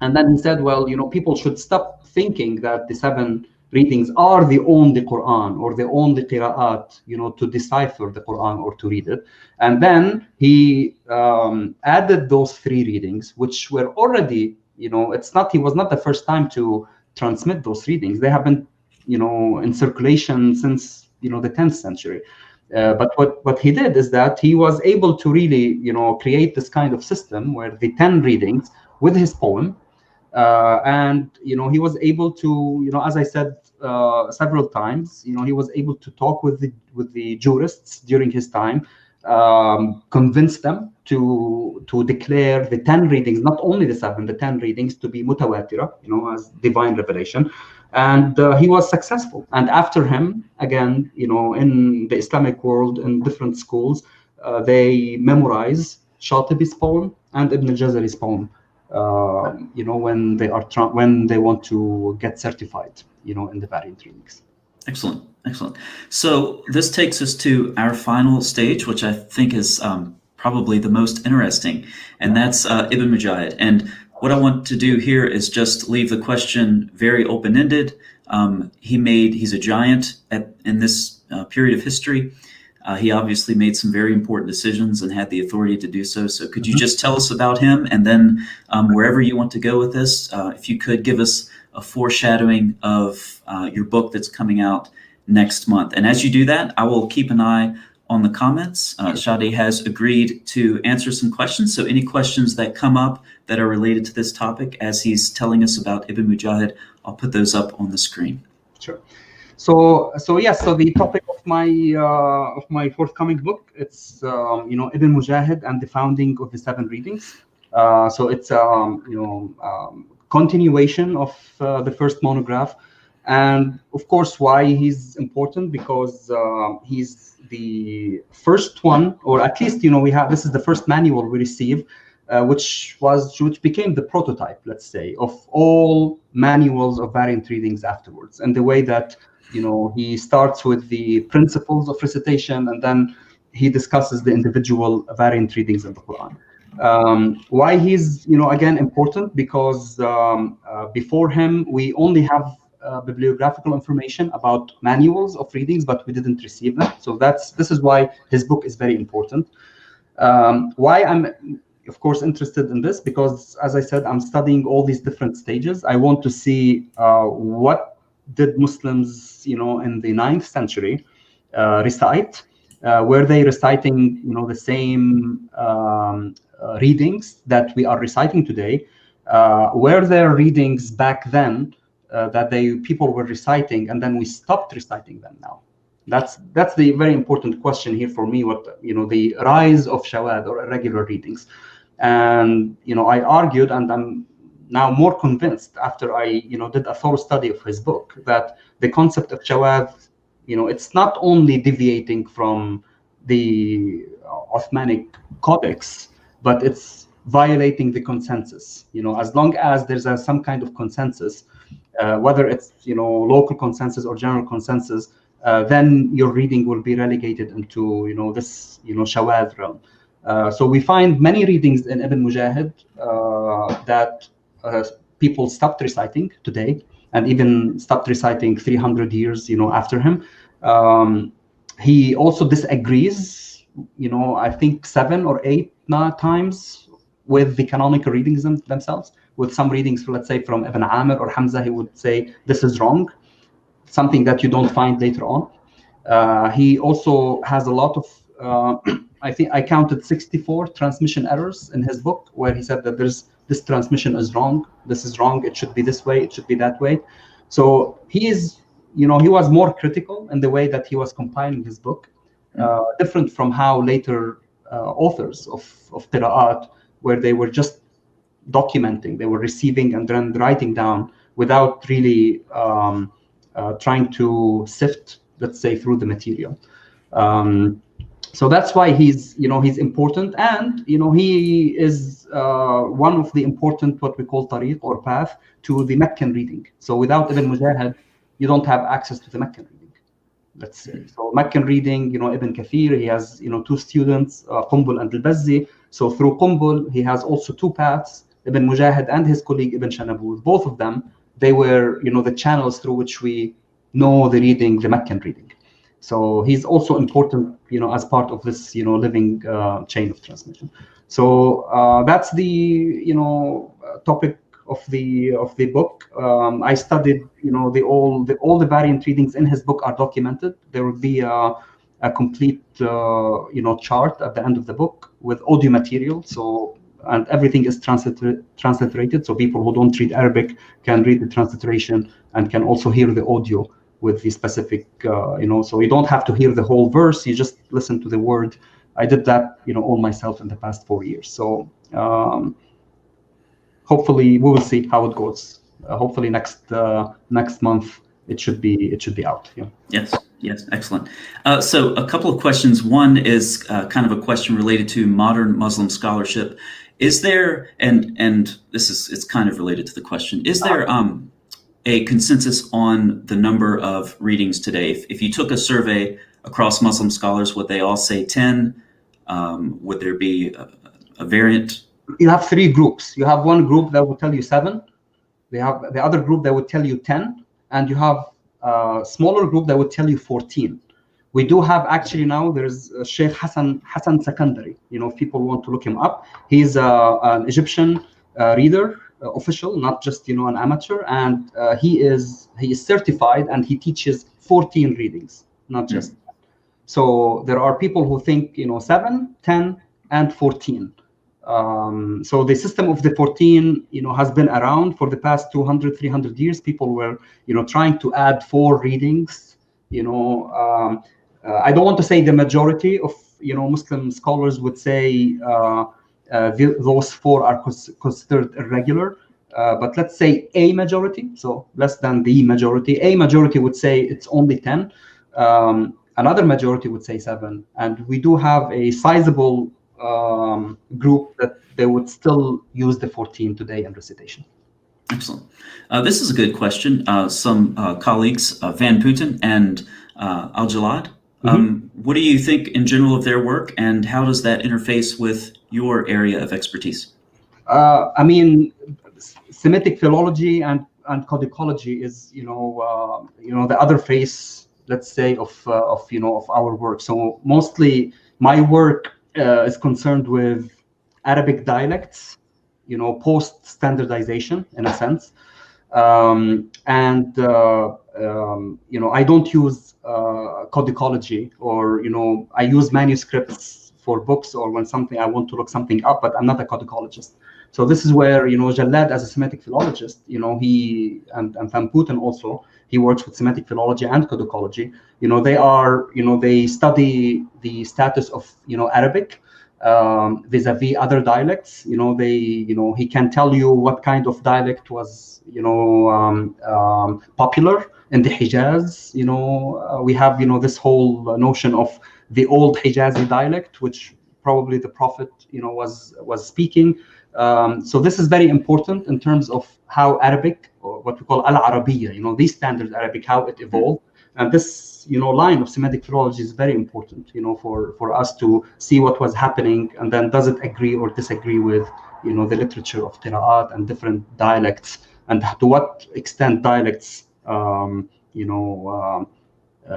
and then he said, well, people should stop thinking that the 7 readings are the only Quran or the only qira'at, to decipher the Quran or to read it. And then he added those 3 readings, which were already, he was not the first time to transmit those readings. They have been, in circulation since, the 10th century. But what he did is that he was able to really, create this kind of system where the 10 readings with his poem, and he was able to, as I said several times, he was able to talk with the jurists during his time, convince them to declare the 10 readings, not only the 7, the 10 readings, to be mutawatira, as divine revelation. And he was successful. And after him, again, in the Islamic world, in different schools, they memorize Shatibi's poem and Ibn al-Jazari's poem, when they want to get certified, in the variant readings. Excellent. So this takes us to our final stage, which I think is probably the most interesting, and that's Ibn Mujahid. And what I want to do here is just leave the question very open-ended. He's a giant in this period of history. He obviously made some very important decisions and had the authority to do so. So could you just tell us about him? And then wherever you want to go with this, if you could give us a foreshadowing of your book that's coming out next month. And as you do that, I will keep an eye on the comments. Shady has agreed to answer some questions. So any questions that come up that are related to this topic as he's telling us about Ibn Mujahid, I'll put those up on the screen. Sure. So the topic of my forthcoming book, it's Ibn Mujahid and the founding of the 7 readings. So it's continuation of the first monograph, and of course why he's important, because he's the first one, or at least this is the first manual we receive, which became the prototype, let's say, of all manuals of variant readings afterwards, and the way that he starts with the principles of recitation, and then he discusses the individual variant readings in the Quran. Why he's again important, because before him we only have bibliographical information about manuals of readings, but we didn't receive them. So this is why his book is very important. Why I'm, of course, interested in this, because, as I said, I'm studying all these different stages. I want to see what did Muslims, in the 9th century recite. Were they reciting, the same readings that we are reciting today? Were there readings back then that people were reciting, and then we stopped reciting them now? That's the very important question here for me. What the rise of shawad or irregular readings, and I argued, and I'm now more convinced after I did a thorough study of his book, that the concept of shawad, it's not only deviating from the Uthmanic Codex, but it's violating the consensus. As long as there's some kind of consensus, whether it's local consensus or general consensus, then your reading will be relegated into this shawad realm. So we find many readings in Ibn Mujahid that people stopped reciting today, and even stopped reciting 300 years after him. He also disagrees, I think 7 or 8 times with the canonical readings themselves. With some readings, let's say from Ibn Amir or Hamza, he would say this is wrong, something that you don't find later on. He also has a lot of, I think I counted 64 transmission errors in his book, where he said that this transmission is wrong, this is wrong, it should be this way, it should be that way. So he is, he was more critical in the way that he was compiling his book, different from how later authors of qira'at, where they were just documenting, they were receiving and then writing down without really trying to sift, let's say, through the material. So that's why he's important, and he is one of the important, what we call tariq or path to the Meccan reading. So without Ibn Mujahid, you don't have access to the Meccan reading, let's say. So Meccan reading, Ibn Kathir, he has 2 students, Qumbul and Al-Bazzi. So through Qumbul, he has also 2 paths, Ibn Mujahid and his colleague Ibn Shanabur. Both of them, they were the channels through which we know the reading, the Meccan reading. So he's also important, as part of this, living chain of transmission. So that's the, topic of the book. I studied, all the variant readings in his book are documented. There will be a complete, chart at the end of the book with audio material. So, and everything is transliterated. So people who don't read Arabic can read the transliteration and can also hear the audio with the specific, so you don't have to hear the whole verse, you just listen to the word. I did that, all myself in the past 4 years. So hopefully we will see how it goes. Hopefully next month it should be out. Yeah. Yes, excellent. So a couple of questions. One is kind of a question related to modern Muslim scholarship. Is there, and it's kind of related to the question, is there a consensus on the number of readings today? If you took a survey across Muslim scholars, would they all say 10? Would there be a variant? You have 3 groups. You have one group that will tell you 7. They have the other group that would tell you 10, and you have a smaller group that would tell you 14. We do have, actually, now there's Sheikh Hassan Sakandari. If people want to look him up, he's an Egyptian reader, official, not just an amateur, and he is certified, and he teaches 14 readings, not just 10. So there are people who think 7, 10, and 14. So the system of the 14 has been around for the past 200, 300 years. People were trying to add 4 readings. I don't want to say the majority of Muslim scholars would say those 4 are considered irregular, but let's say a majority, so less than the majority. A majority would say it's only 10. Another majority would say 7, and we do have a sizable group that they would still use the 14 today in recitation. Excellent. This is a good question. Some colleagues, Van Putten and Al-Jalad, what do you think in general of their work, and how does that interface with your area of expertise? I mean, Semitic philology and and codicology is, the other face, let's say, of our work. So mostly my work is concerned with Arabic dialects, post standardization in a sense. I don't use codicology, or I use manuscripts for books, or when I want to look something up, but I'm not a codicologist. So this is where Jallad, as a Semitic philologist, he and Van Putten also, he works with Semitic philology and codicology. They study the status of Arabic vis-a-vis other dialects. He can tell you what kind of dialect was popular in the Hijaz. We have this whole notion of the old Hijazi dialect, which probably the Prophet was speaking. So this is very important in terms of how Arabic, or what we call Al-Arabiya, these standard Arabic, how it evolved. And this line of Semitic philology is very important, for us to see what was happening, and then does it agree or disagree with the literature of Qira'at and different dialects, and to what extent dialects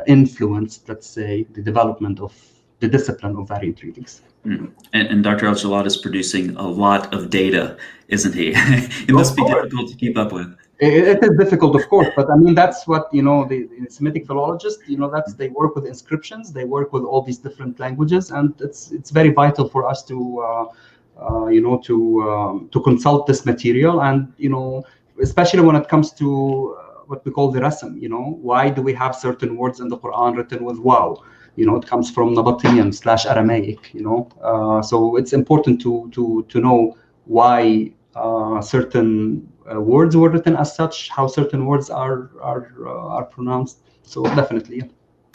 influenced, let's say, the development of the discipline of variant readings. And Dr. Al-Jalad is producing a lot of data, isn't he? It must be difficult to keep up with. It is difficult, of course, but I mean, that's what, the Semitic philologists, they work with inscriptions, they work with all these different languages, and it's very vital for us to consult this material, and, especially when it comes to what we call the rasm, why do we have certain words in the Quran written with waw? It comes from Nabatean/Aramaic, so it's important to know why certain words were written as such, how certain words are pronounced. So definitely, yeah.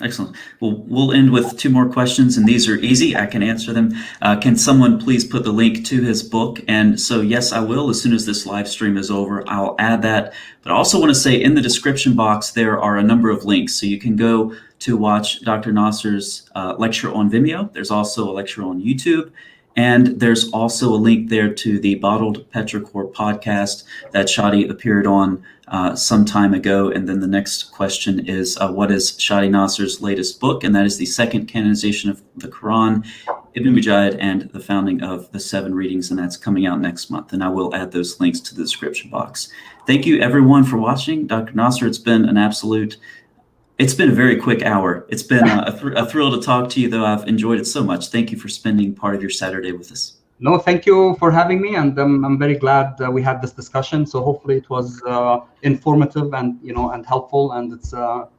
Excellent. Well, we'll end with 2 more questions, and these are easy. I can answer them. Can someone please put the link to his book? And so, yes, I will. As soon as this live stream is over, I'll add that. But I also want to say, in the description box, there are a number of links. So you can go to watch Dr. Nasser's lecture on Vimeo. There's also a lecture on YouTube. And there's also a link there to the Bottled Petrichor podcast that Shady appeared on some time ago. And then the next question is, what is Shady Nasser's latest book? And that is the second canonization of the Quran, Ibn Mujahid, and the founding of the 7 readings. And that's coming out next month. And I will add those links to the description box. Thank you, everyone, for watching. Dr. Nasser, it's been a very quick hour. It's been a thrill to talk to you, though. I've enjoyed it so much. Thank you for spending part of your Saturday with us. No, thank you for having me, and I'm very glad we had this discussion. So hopefully it was informative and and helpful, and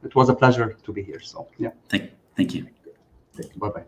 it was a pleasure to be here. So yeah. Thank you. Bye bye.